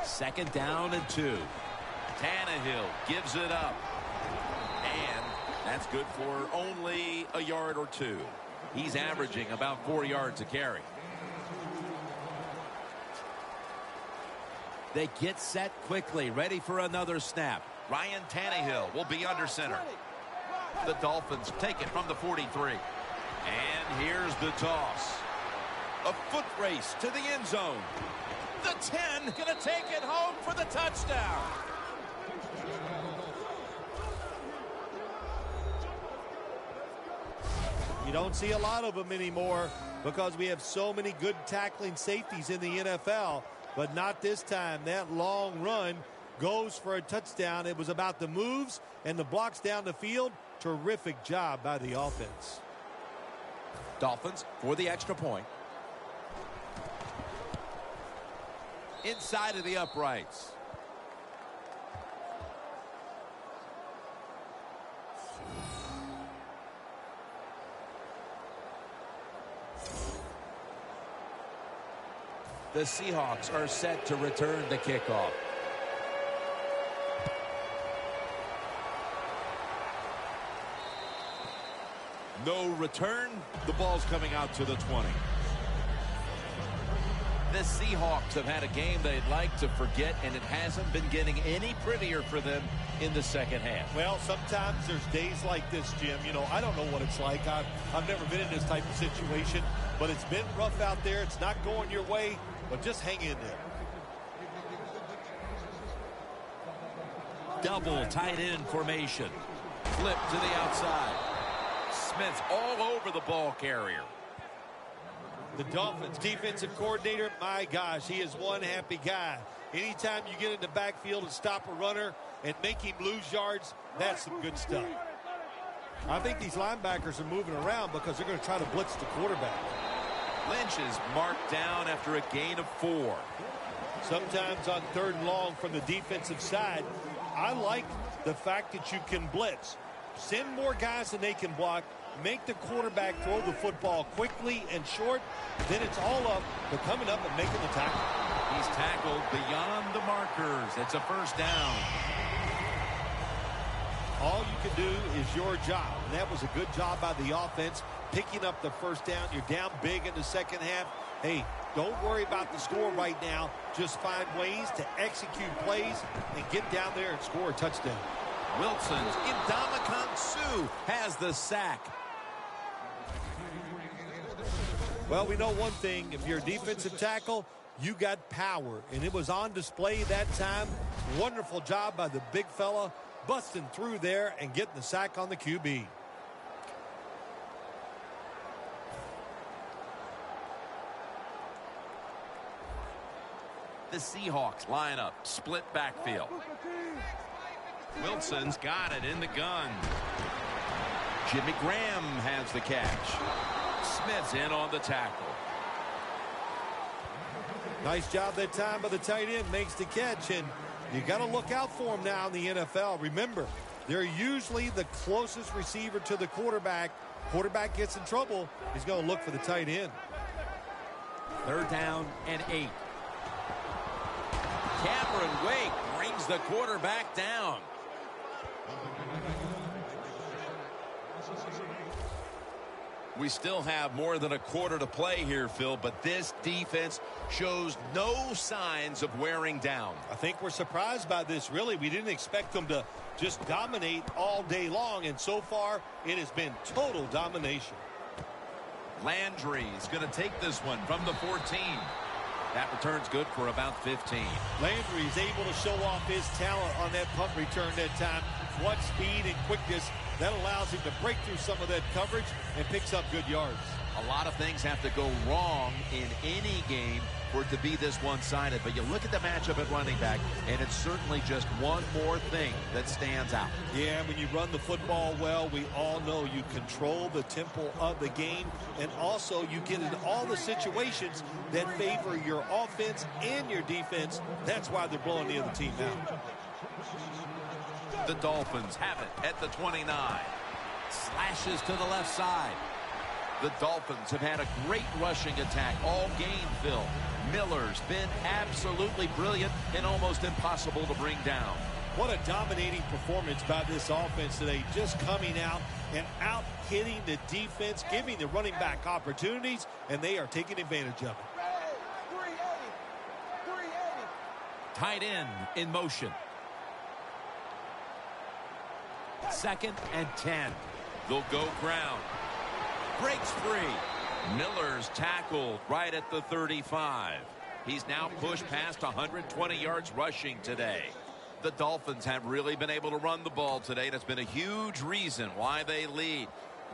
Second down and 2. Tannehill gives it up. And that's good for only a yard or 2. He's averaging about 4 yards a carry. They get set quickly, ready for another snap. Ryan Tannehill will be under center. The Dolphins take it from the 43. And here's the toss. A foot race to the end zone. The 10 going to take it home for the touchdown. You don't see a lot of them anymore because we have so many good tackling safeties in the NFL, but not this time. That long run goes for a touchdown. It was about the moves and the blocks down the field. Terrific job by the offense. Dolphins for the extra point. Inside of the uprights. The Seahawks are set to return the kickoff. No return. The ball's coming out to the 20. The Seahawks have had a game they'd like to forget, and it hasn't been getting any prettier for them in the second half. Well, sometimes there's days like this, Jim. You know, I don't know what it's like. I've never been in this type of situation, but it's been rough out there. It's not going your way, but just hang in there. Double tight end formation. Flip to the outside. Smith's all over the ball carrier. The Dolphins defensive coordinator, my gosh, he is one happy guy. Anytime you get in the backfield and stop a runner and make him lose yards, that's some good stuff. I think these linebackers are moving around because they're going to try to blitz the quarterback. Lynch is marked down after a gain of 4. Sometimes on 3rd and long from the defensive side, I like the fact that you can blitz. Send more guys than they can block. Make the quarterback throw the football quickly and short. Then it's all up to coming up and making the tackle. He's tackled beyond the markers. It's a first down. All you can do is your job. And that was a good job by the offense, picking up the first down. You're down big in the second half. Hey, don't worry about the score right now. Just find ways to execute plays and get down there and score a touchdown. Wilson's Ndamukong Suh has the sack. Well, we know one thing. If you're a defensive tackle, you got power. And it was on display that time. Wonderful job by the big fella, busting through there and getting the sack on the QB. The Seahawks line up, split backfield. Wilson's got it in the gun. Jimmy Graham has the catch. Smith's in on the tackle. Nice job that time by the tight end. Makes the catch, and you got to look out for him now in the NFL. Remember, they're usually the closest receiver to the quarterback. Quarterback gets in trouble, he's going to look for the tight end. 3rd down and 8. Cameron Wake brings the quarterback down. We still have more than a quarter to play here, Phil, but this defense shows no signs of wearing down. I think we're surprised by this, really. We didn't expect them to just dominate all day long, and so far it has been total domination. Landry's going to take this one from the 14. That return's good for about 15. Landry is able to show off his talent on that punt return that time. What speed and quickness that allows him to break through some of that coverage and picks up good yards. A lot of things have to go wrong in any game for it to be this one-sided. But you look at the matchup at running back, and it's certainly just one more thing that stands out. Yeah, when you run the football well, we all know you control the tempo of the game, and also you get in all the situations that favor your offense and your defense. That's why they're blowing the other team out. The Dolphins have it at the 29. Slashes to the left side. The Dolphins have had a great rushing attack all game, Phil. Miller's been absolutely brilliant and almost impossible to bring down. What a dominating performance by this offense today, just coming out and out-hitting the defense, giving the running back opportunities, and they are taking advantage of it. Tight end in motion. 2nd and 10. They'll go ground. Breaks free. Miller's tackled right at the 35. He's now pushed past 120 yards rushing today. The Dolphins have really been able to run the ball today. That's been a huge reason why they lead.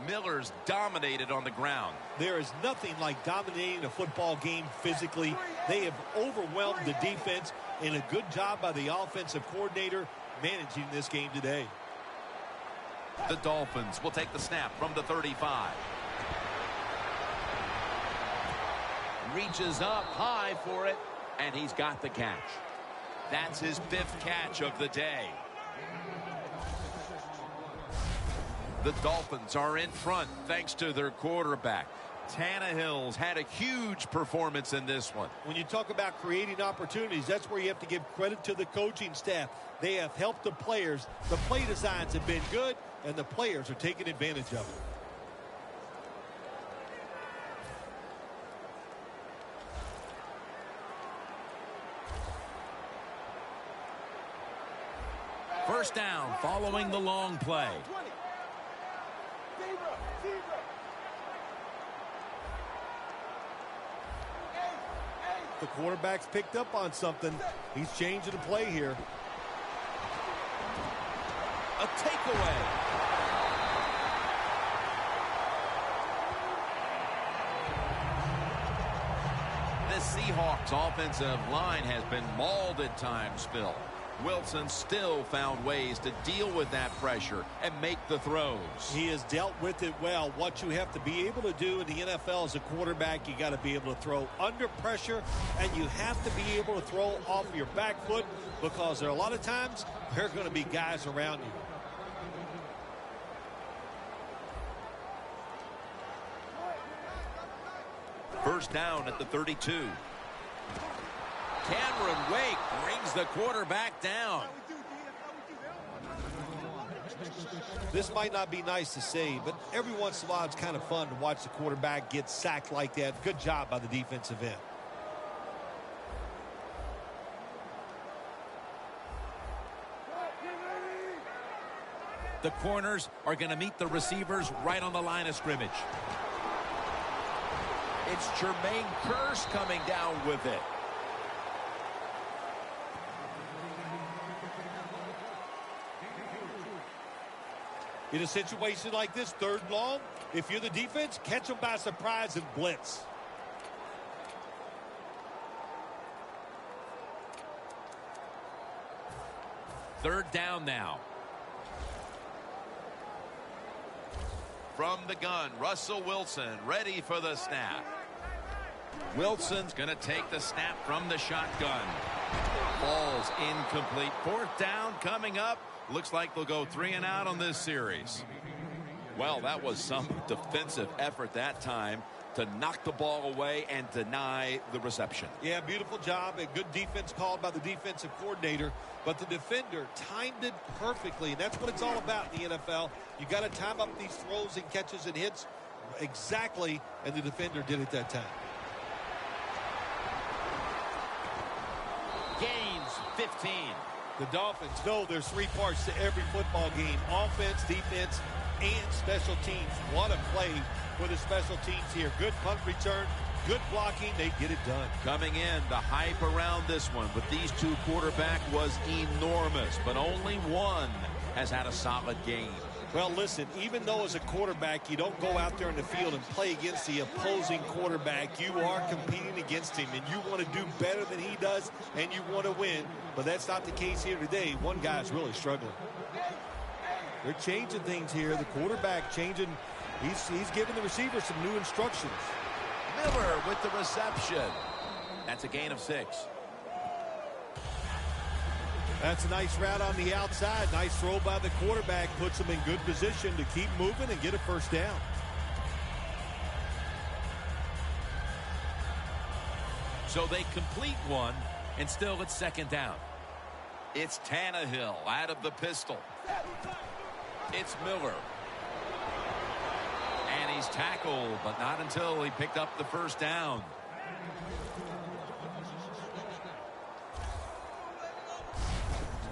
Miller's dominated on the ground. There is nothing like dominating a football game physically. They have overwhelmed the defense, and a good job by the offensive coordinator managing this game today. The Dolphins will take the snap from the 35. Reaches up high for it, and he's got the catch. That's his 5th catch of the day. The Dolphins are in front thanks to their quarterback. Tannehill's had a huge performance in this one. When you talk about creating opportunities, that's where you have to give credit to the coaching staff. They have helped the players. The play designs have been good, and the players are taking advantage of it. First down following the long play. The quarterback's picked up on something. He's changing the play here. A takeaway. The Seahawks offensive line has been mauled at times, Phil. Wilson still found ways to deal with that pressure and make the throws. He has dealt with it well. What you have to be able to do in the NFL as a quarterback, you got to be able to throw under pressure, and you have to be able to throw off your back foot, because there are a lot of times there are going to be guys around you. First down at the 32. Cameron Wake brings the quarterback down. This might not be nice to say, but every once in a while it's kind of fun to watch the quarterback get sacked like that. Good job by the defensive end. The corners are going to meet the receivers right on the line of scrimmage. It's Jermaine Kearse coming down with it. In a situation like this, 3rd and long, if you're the defense, catch them by surprise and blitz. Third down now. From the gun, Russell Wilson ready for the snap. Wilson's going to take the snap from the shotgun. Ball's incomplete. 4th down coming up. Looks like they'll go 3 and out on this series. Well, that was some defensive effort that time to knock the ball away and deny the reception. Yeah, beautiful job. A good defense called by the defensive coordinator. But the defender timed it perfectly. And that's what it's all about in the NFL. You got to time up these throws and catches and hits. exactly, and the defender did it that time. Gains 15. The Dolphins know there's three parts to every football game: offense, defense, and special teams. What a play for the special teams here. Good punt return, good blocking. They get it done. Coming in, the hype around this one with these two quarterbacks was enormous, but only one has had a solid game. Well, listen, even though as a quarterback you don't go out there in the field and play against the opposing quarterback, you are competing against him, and you want to do better than he does, and you want to win. But that's not the case here today. One guy's really struggling. They're changing things here. The quarterback changing. He's giving the receiver some new instructions. Miller with the reception. That's a gain of 6. That's a nice route on the outside. Nice throw by the quarterback. Puts him in good position to keep moving and get a first down. So they complete one, and still it's second down. It's Tannehill out of the pistol. It's Miller. And he's tackled, but not until he picked up the first down.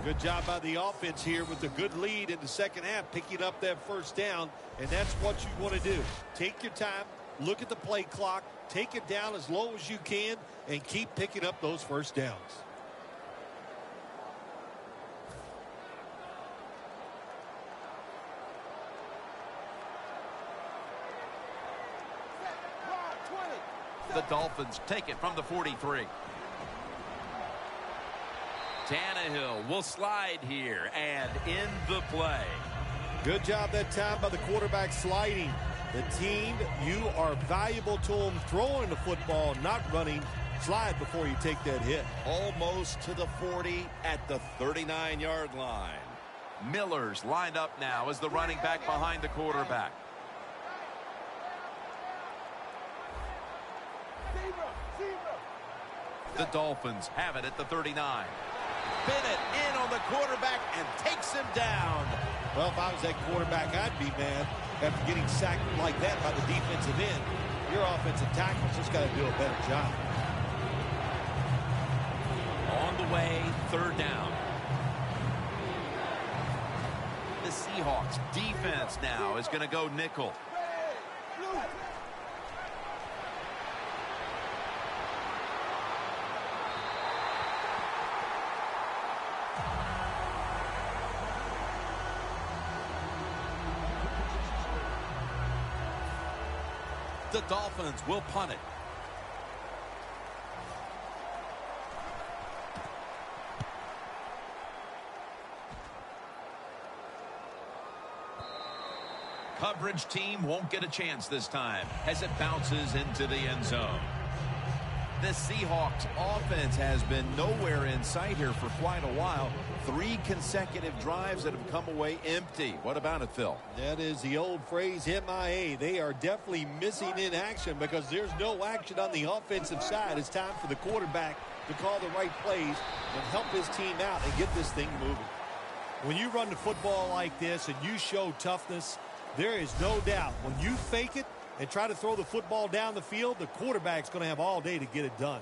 Good job by the offense here with a good lead in the second half, picking up that first down, and that's what you want to do. Take your time, look at the play clock, take it down as low as you can, and keep picking up those first downs. The Dolphins take it from the 43. Tannehill will slide here and in the play. Good job that time by the quarterback sliding. The team, you are valuable to them throwing the football, not running. Slide before you take that hit. Almost to the 40 at the 39-yard line. Miller's lined up now as the running back behind the quarterback. The Dolphins have it at the 39. Bennett in on the quarterback and takes him down. Well, if I was that quarterback, I'd be mad after getting sacked like that by the defensive end. Your offensive tackle's just got to do a better job. On the way, third down. The Seahawks defense now is going to go nickel. The Dolphins will punt it. Coverage team won't get a chance this time as it bounces into the end zone. The Seahawks offense has been nowhere in sight here for quite a while. 3 consecutive drives that have come away empty. What about it, Phil? That is the old phrase, MIA. They are definitely missing in action because there's no action on the offensive side. It's time for the quarterback to call the right plays and help his team out and get this thing moving. When you run the football like this and you show toughness, there is no doubt when you fake it and try to throw the football down the field, the quarterback's going to have all day to get it done.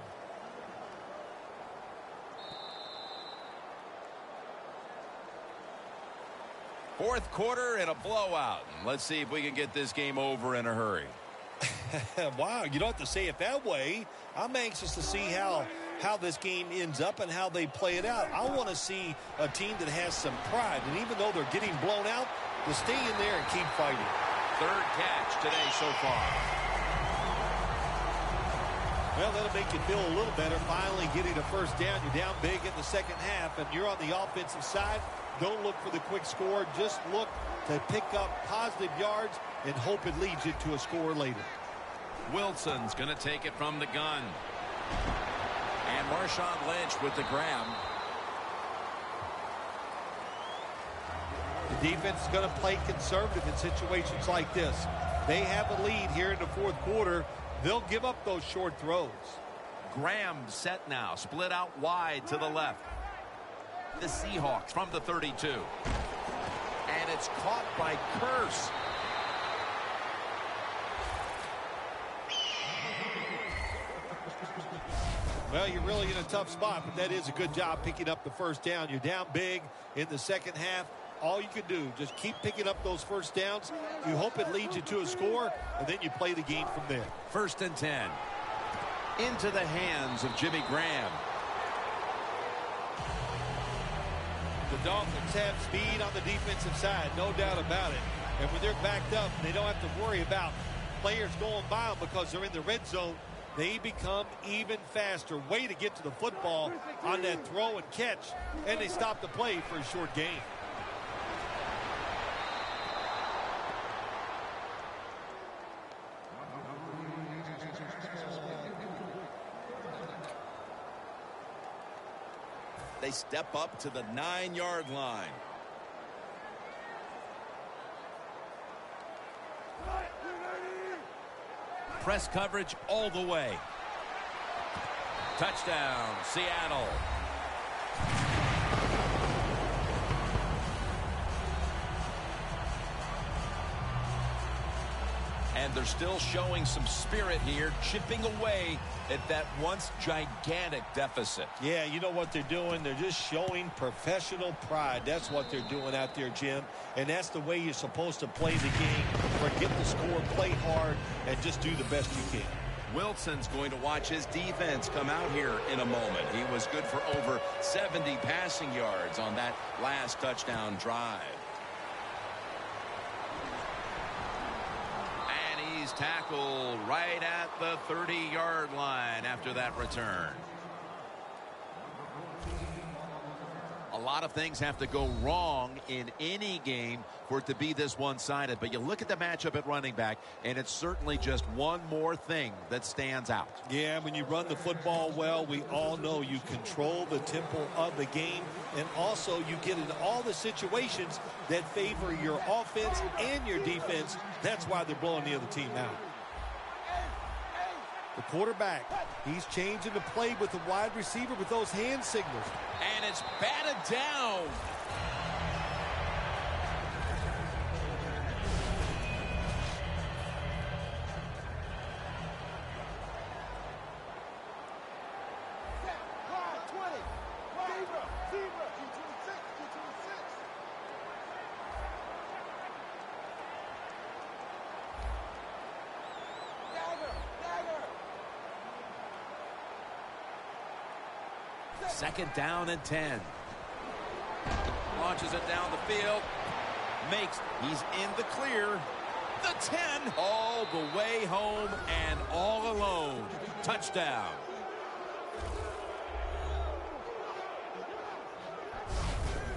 Fourth quarter and a blowout. Let's see if we can get this game over in a hurry. Wow, you don't have to say it that way. I'm anxious to see how this game ends up and how they play it out. I want to see a team that has some pride, and even though they're getting blown out, to stay in there and keep fighting. Third catch today so far. Well, that'll make you feel a little better. Finally getting a first down. You're down big in the second half, and you're on the offensive side. Don't look for the quick score. Just look to pick up positive yards and hope it leads you to a score later. Wilson's going to take it from the gun. And Marshawn Lynch with the grab. The defense is going to play conservative in situations like this. They have a lead here in the fourth quarter. They'll give up those short throws. Graham set now, split out wide to the left. The Seahawks from the 32. And it's caught by Curse. Well, you're really in a tough spot, but that is a good job picking up the first down. You're down big in the second half. All you can do, just keep picking up those first downs. You hope it leads you to a score, and then you play the game from there. 1st and 10. Into the hands of Jimmy Graham. The Dolphins have speed on the defensive side, no doubt about it. And when they're backed up, they don't have to worry about players going by them because they're in the red zone. They become even faster. Way to get to the football on that throw and catch, and they stop the play for a short gain. They step up to the 9-yard line. Press coverage all the way. Touchdown, Seattle. And they're still showing some spirit here, chipping away at that once gigantic deficit. Yeah, you know what they're doing? They're just showing professional pride. That's what they're doing out there, Jim. And that's the way you're supposed to play the game. Forget the score, play hard, and just do the best you can. Wilson's going to watch his defense come out here in a moment. He was good for over 70 passing yards on that last touchdown drive. And he's tackled right at the 30-yard line after that return. A lot of things have to go wrong in any game for it to be this one-sided. But you look at the matchup at running back, and it's certainly just one more thing that stands out. Yeah, when you run the football well, we all know you control the tempo of the game. And also you get into all the situations that favor your offense and your defense. That's why they're blowing the other team out. The quarterback, he's changing the play with the wide receiver with those hand signals. And it's batted down. Second down and 10. Launches it down the field. He's in the clear. The 10. All the way home and all alone. Touchdown.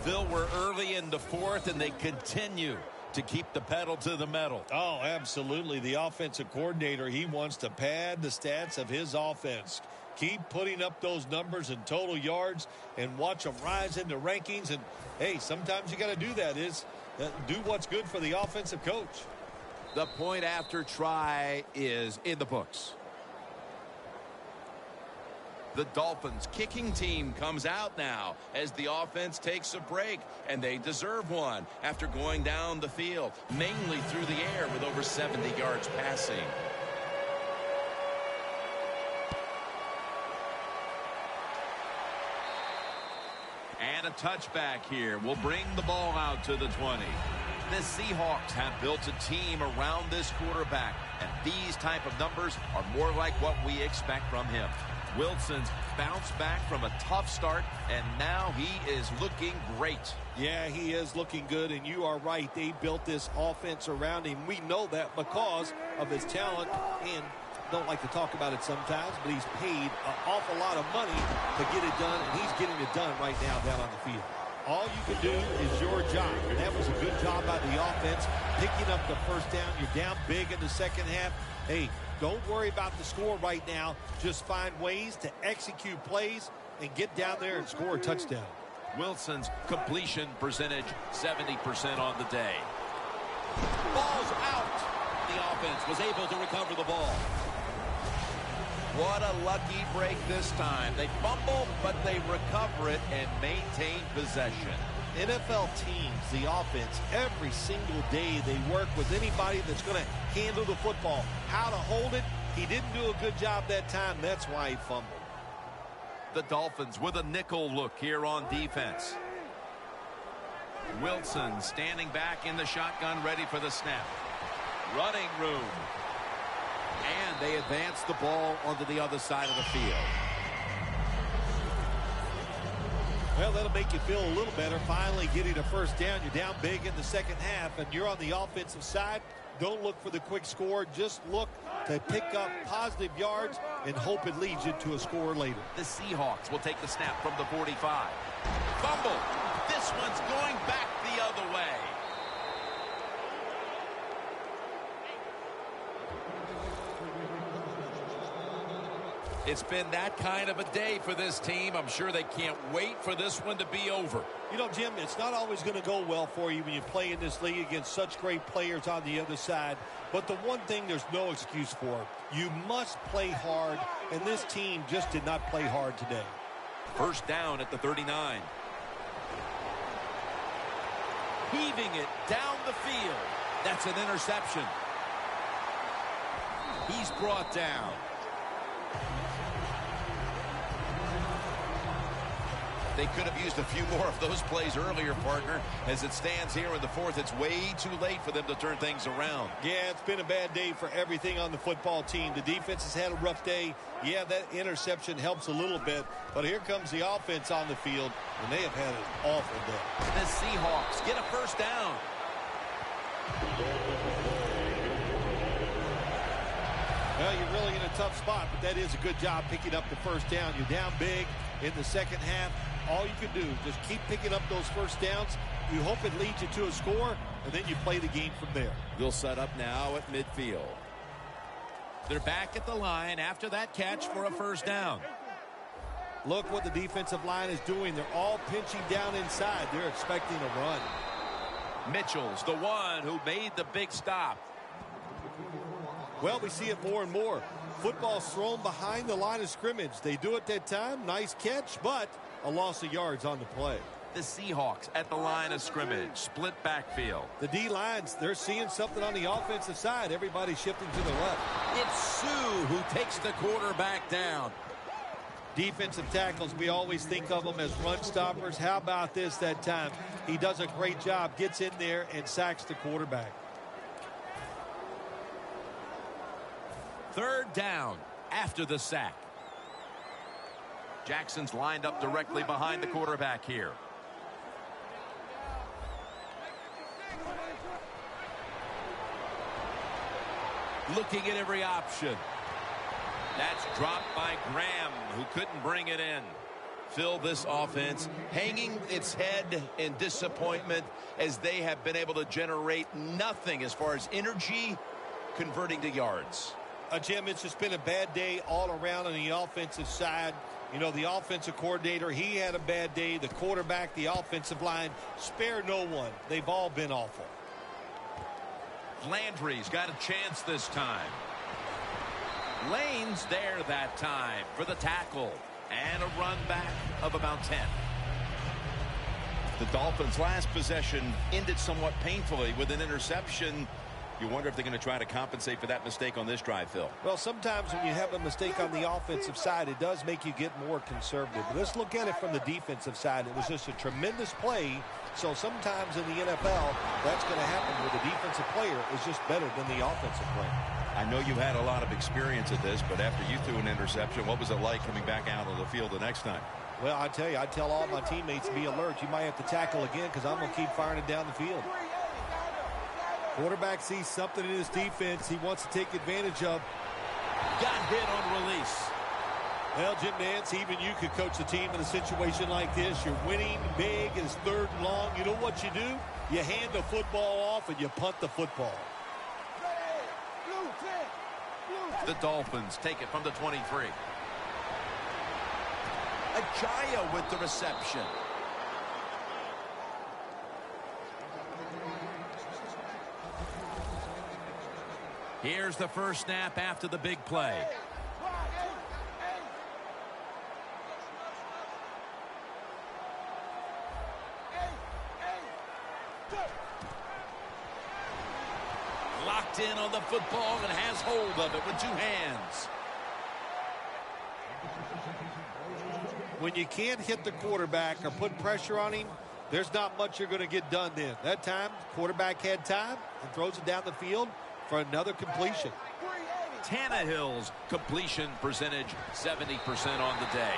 Phil, we're early in the fourth, and they continue to keep the pedal to the metal. Oh, absolutely. The offensive coordinator, he wants to pad the stats of his offense. Keep putting up those numbers in total yards and watch them rise into rankings. And, hey, sometimes you got to do that do what's good for the offensive coach. The point after try is in the books. The Dolphins kicking team comes out now as the offense takes a break, and they deserve one after going down the field, mainly through the air with over 70 yards passing. And a touchback here will bring the ball out to the 20. The Seahawks have built a team around this quarterback, and these type of numbers are more like what we expect from him. Wilson's bounced back from a tough start, and now he is looking great. Yeah, he is looking good, and you are right. They built this offense around him. We know that because of his talent, and don't like to talk about it sometimes, but he's paid an awful lot of money to get it done, and he's getting it done right now down on the field. All you can do is your job, and that was a good job by the offense, picking up the first down. You're down big in the second half. Hey, don't worry about the score right now. Just find ways to execute plays and get down there and score a touchdown. Wilson's completion percentage, 70% on the day. Ball's out. The offense was able to recover the ball. What a lucky break this time. They fumble, but they recover it and maintain possession. NFL teams, the offense, every single day they work with anybody that's going to handle the football. How to hold it, he didn't do a good job that time. That's why he fumbled. The Dolphins with a nickel look here on defense. Wilson standing back in the shotgun, ready for the snap. Running room. And they advance the ball onto the other side of the field. Well, that'll make you feel a little better. Finally getting a first down. You're down big in the second half, and you're on the offensive side. Don't look for the quick score. Just look to pick up positive yards and hope it leads you to a score later. The Seahawks will take the snap from the 45. Fumble. This one's going back the other way. It's been that kind of a day for this team. I'm sure they can't wait for this one to be over. You know, Jim, it's not always going to go well for you when you play in this league against such great players on the other side. But the one thing there's no excuse for, you must play hard, and this team just did not play hard today. First down at the 39. Heaving it down the field. That's an interception. He's brought down. They could have used a few more of those plays earlier, partner. As it stands here in the fourth, it's way too late for them to turn things around. Yeah, it's been a bad day for everything on the football team. The defense has had a rough day. Yeah, that interception helps a little bit. But here comes the offense on the field, and they have had an awful day. The Seahawks get a first down. Well, you're really in a tough spot, but that is a good job picking up the first down. You're down big in the second half. All you can do is just keep picking up those first downs. You hope it leads you to a score, and then you play the game from there. They'll set up now at midfield. They're back at the line after that catch for a first down. Look what the defensive line is doing. They're all pinching down inside. They're expecting a run. Mitchell's the one who made the big stop. Well, we see it more and more. Football's thrown behind the line of scrimmage. They do it that time. Nice catch, but a loss of yards on the play. The Seahawks at the line of scrimmage. Split backfield. The D-lines, they're seeing something on the offensive side. Everybody's shifting to the left. It's Sue who takes the quarterback down. Defensive tackles, we always think of them as run stoppers. How about this that time? He does a great job, gets in there and sacks the quarterback. Third down after the sack. Jackson's lined up directly behind the quarterback here. Looking at every option. That's dropped by Graham, who couldn't bring it in. Phil, this offense hanging its head in disappointment as they have been able to generate nothing as far as energy converting to yards. Jim, it's just been a bad day all around on the offensive side. You know, the offensive coordinator, he had a bad day. The quarterback, the offensive line, spare no one. They've all been awful. Landry's got a chance this time. Lane's there that time for the tackle. And a run back of about 10. The Dolphins' last possession ended somewhat painfully with an interception. You wonder if they're going to try to compensate for that mistake on this drive, Phil. Well, sometimes when you have a mistake on the offensive side, it does make you get more conservative. But let's look at it from the defensive side. It was just a tremendous play. So sometimes in the NFL, that's going to happen where the defensive player is just better than the offensive player. I know you've had a lot of experience at this, but after you threw an interception, what was it like coming back out on the field the next time? Well, I tell you, I tell all my teammates to be alert. You might have to tackle again because I'm going to keep firing it down the field. Quarterback sees something in his defense he wants to take advantage of. Got hit on release. Well, Jim Nance, even you could coach the team in a situation like this. You're winning big, it's third and long. You know what you do? You hand the football off and you punt the football. The Dolphins take it from the 23. Ajaya with the reception. Here's the first snap after the big play. Locked in on the football and has hold of it with two hands. When you can't hit the quarterback or put pressure on him, there's not much you're going to get done then. That time, quarterback had time and throws it down the field for another completion. Tannehill's completion percentage, 70% on the day.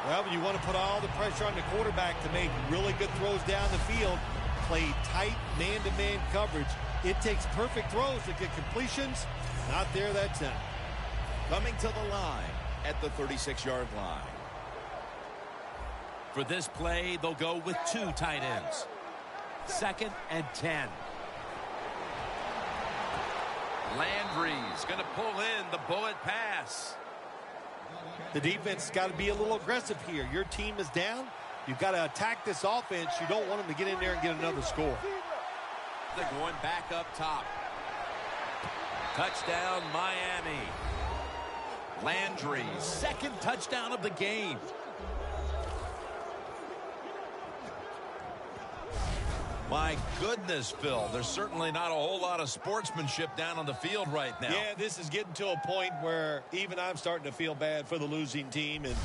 Well, when you want to put all the pressure on the quarterback to make really good throws down the field, play tight man-to-man coverage, it takes perfect throws to get completions. Not there that time. Coming to the line at the 36-yard line. For this play, they'll go with 2 tight ends. 2nd and 10. Landry's going to pull in the bullet pass. The defense got to be a little aggressive here. Your team is down. You've got to attack this offense. You don't want them to get in there and get another score. They're going back up top. Touchdown, Miami. Landry's 2nd touchdown of the game. My goodness, Phil, there's certainly not a whole lot of sportsmanship down on the field right now. Yeah, this is getting to a point where even I'm starting to feel bad for the losing team, and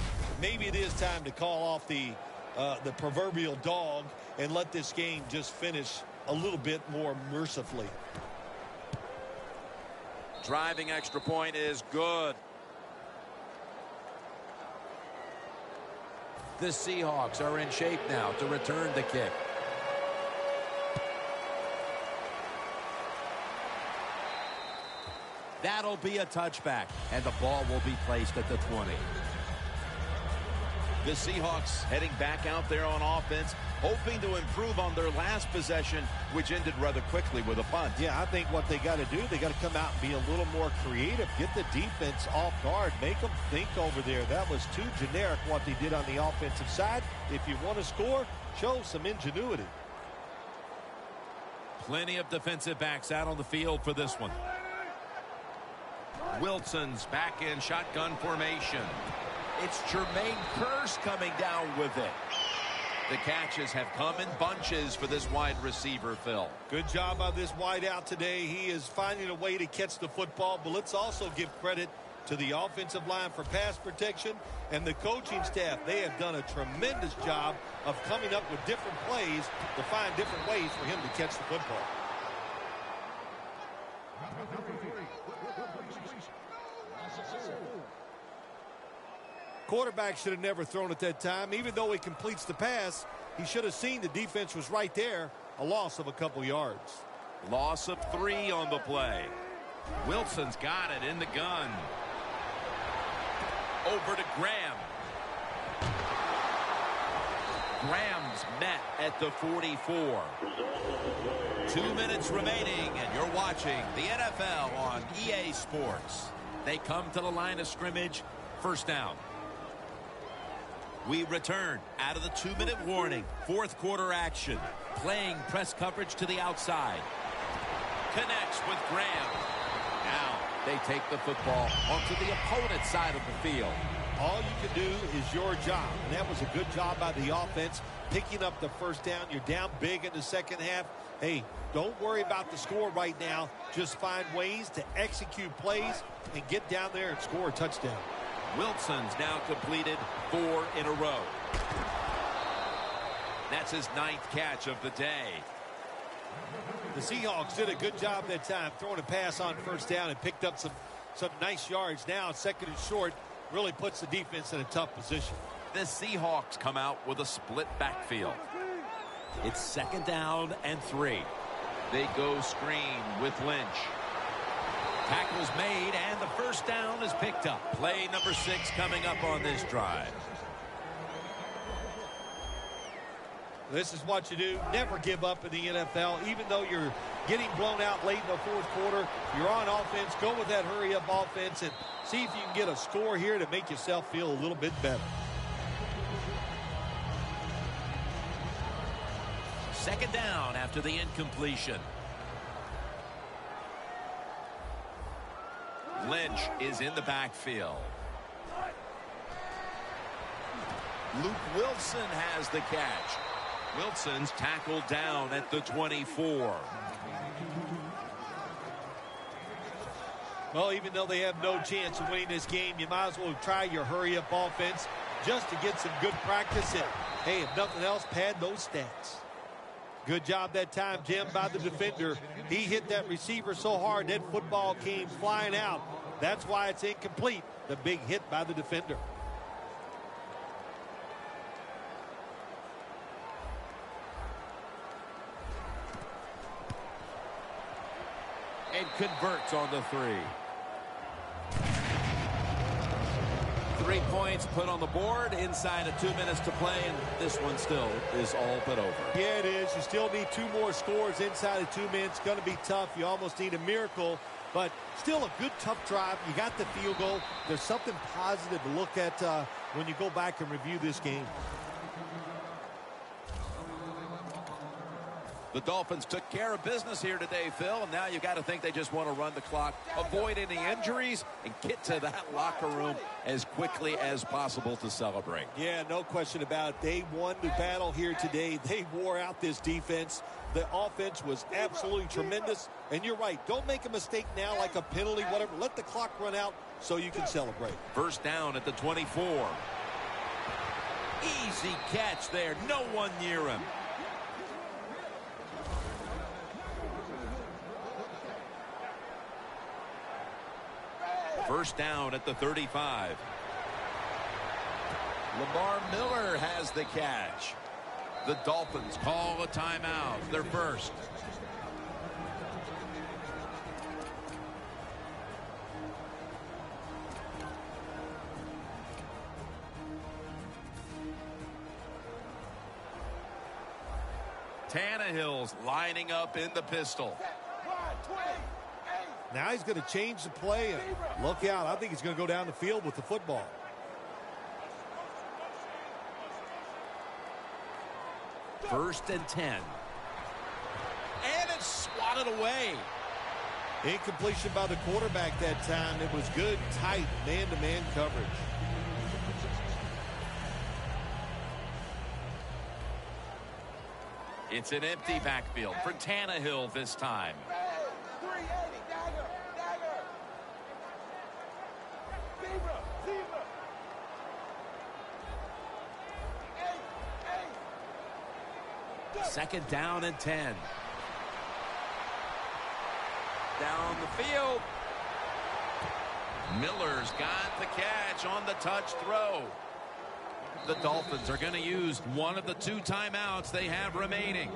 maybe it is time to call off the proverbial dog and let this game just finish a little bit more mercifully. Driving extra point is good. The Seahawks are in shape now to return the kick. That'll be a touchback, and the ball will be placed at the 20. The Seahawks heading back out there on offense, hoping to improve on their last possession, which ended rather quickly with a punt. Yeah, I think what they got to do, they got to come out and be a little more creative, get the defense off guard, make them think over there. That was too generic what they did on the offensive side. If you want to score, show some ingenuity. Plenty of defensive backs out on the field for this one. Wilson's back in shotgun formation. It's Jermaine Kearse coming down with it. The catches have come in bunches for this wide receiver, Phil. Good job by this wide out today. He is finding a way to catch the football, but let's also give credit to the offensive line for pass protection and the coaching staff. They have done a tremendous job of coming up with different plays to find different ways for him to catch the football. Quarterback should have never thrown at that time. Even though he completes the pass, he should have seen the defense was right there. A loss of a couple yards. Loss of 3 on the play. Wilson's got it in the gun. Over to Graham. Graham's met at the 44. 2 minutes remaining, and you're watching the NFL on EA Sports. They come to the line of scrimmage. First down. We return out of the 2-minute warning. 4th quarter action. Playing press coverage to the outside. Connects with Graham. Now they take the football onto the opponent's side of the field. All you can do is your job, and that was a good job by the offense, picking up the first down. You're down big in the second half. Hey, don't worry about the score right now. Just find ways to execute plays and get down there and score a touchdown. Wilson's now completed 4 in a row. That's his 9th catch of the day. The Seahawks did a good job that time throwing a pass on first down and picked up some nice yards. Now 2nd and short really puts the defense in a tough position. The Seahawks come out with a split backfield. It's 2nd down and 3. They go screen with Lynch. Tackle's made, and the first down is picked up. Play number 6 coming up on this drive. This is what you do. Never give up in the NFL. Even though you're getting blown out late in the 4th quarter, you're on offense. Go with that hurry-up offense and see if you can get a score here to make yourself feel a little bit better. 2nd down after the incompletion. Lynch is in the backfield. Luke Wilson has the catch. Wilson's tackled down at the 24. Well, even though they have no chance of winning this game, you might as well try your hurry-up offense just to get some good practice in. Hey, if nothing else, pad those stats. Good job that time, Jim, by the defender. He hit that receiver so hard that football came flying out. That's why it's incomplete, the big hit by the defender. And converts on the 3. 3 points put on the board inside of 2 minutes to play, and this one still is all but over. Yeah, it is. You still need 2 more scores inside of 2 minutes. Going to be tough. You almost need a miracle, but still a good, tough drive. You got the field goal. There's something positive to look at when you go back and review this game. The Dolphins took care of business here today, Phil, and now you got to think they just want to run the clock, avoid any injuries, and get to that locker room as quickly as possible to celebrate. Yeah, no question about it. They won the battle here today. They wore out this defense. The offense was absolutely tremendous, and you're right. Don't make a mistake now like a penalty, whatever. Let the clock run out so you can celebrate. First down at the 24. Easy catch there. No one near him. First down at the 35. Lamar Miller has the catch. The Dolphins call a timeout. Their first. Tannehill's lining up in the pistol. Now he's going to change the play, and look out. I think he's going to go down the field with the football. First and 10. And it's swatted away. Incompletion by the quarterback that time. It was good, tight, man-to-man coverage. It's an empty backfield for Tannehill this time. Second down and 10. Down the field. Miller's got the catch on the touch throw. The Dolphins are going to use one of the 2 timeouts they have remaining.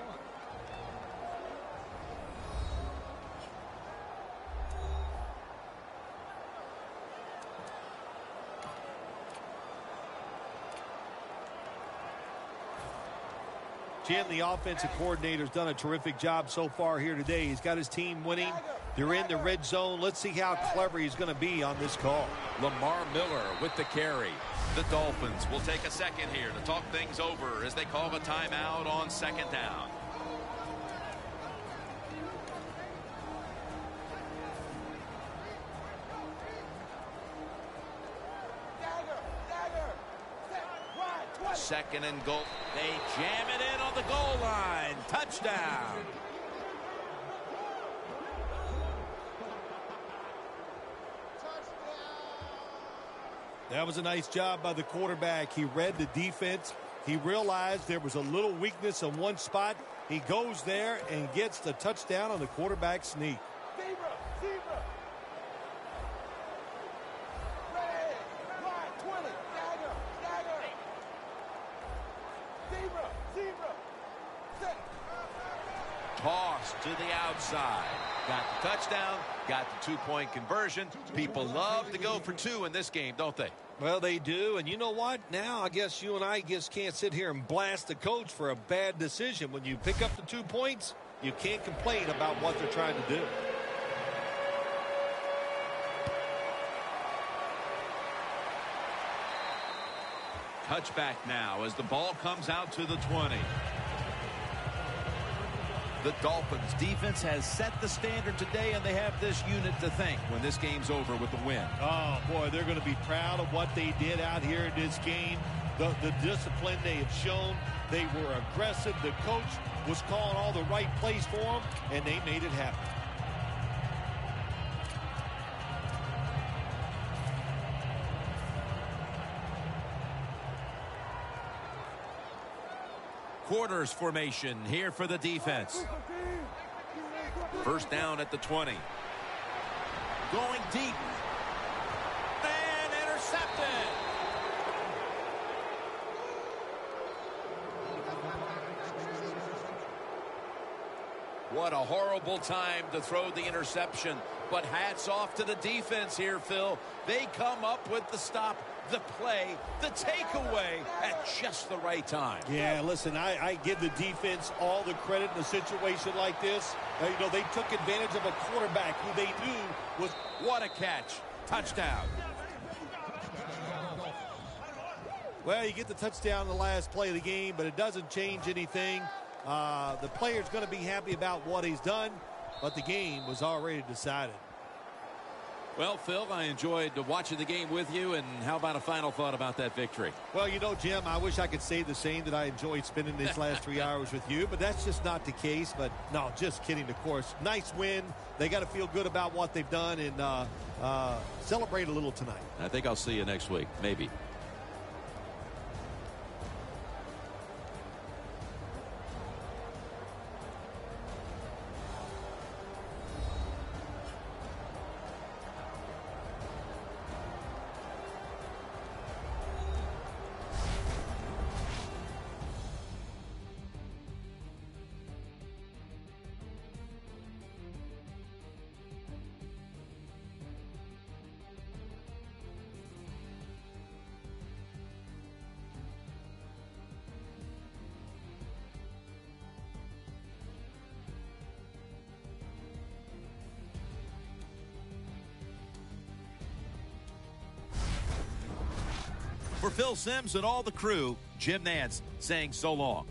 Jim, the offensive coordinator's done a terrific job so far here today. He's got his team winning. They're in the red zone. Let's see how clever he's going to be on this call. Lamar Miller with the carry. The Dolphins will take a second here to talk things over as they call a timeout on second down. Second and goal. They jam it in on the goal line. Touchdown. That was a nice job by the quarterback. He read the defense. He realized there was a little weakness in one spot. He goes there and gets the touchdown on the quarterback sneak. Toss to the outside. Got the touchdown, got the 2-point conversion. People love to go for 2 in this game, don't they? Well, they do. And you know what? Now I guess you and I just can't sit here and blast the coach for a bad decision. When you pick up the 2 points, you can't complain about what they're trying to do. Touchback now as the ball comes out to the 20. The Dolphins defense has set the standard today, and they have this unit to thank when this game's over with the win. Oh, boy, they're going to be proud of what they did out here in this game. The discipline they have shown. They were aggressive. The coach was calling all the right plays for them, and they made it happen. quarters formation here for the defense. First down at the 20. Going deep. And intercepted. What a horrible time to throw the interception. But hats off to the defense here, Phil. They come up with the stop, the play, the takeaway at just the right time. Yeah, listen, I give the defense all the credit in a situation like this. You know, they took advantage of a quarterback who they knew was... What a catch. Touchdown. Well, you get the touchdown in the last play of the game, but it doesn't change anything. The player's going to be happy about what he's done, but the game was already decided. Well, Phil, I enjoyed watching the game with you, and how about a final thought about that victory? Well, you know, Jim, I wish I could say the same, that I enjoyed spending these last 3 hours with you, but that's just not the case. But, no, just kidding, of course. Nice win. They got to feel good about what they've done and celebrate a little tonight. I think I'll see you next week, maybe. For Phil Simms and all the crew, Jim Nantz saying so long.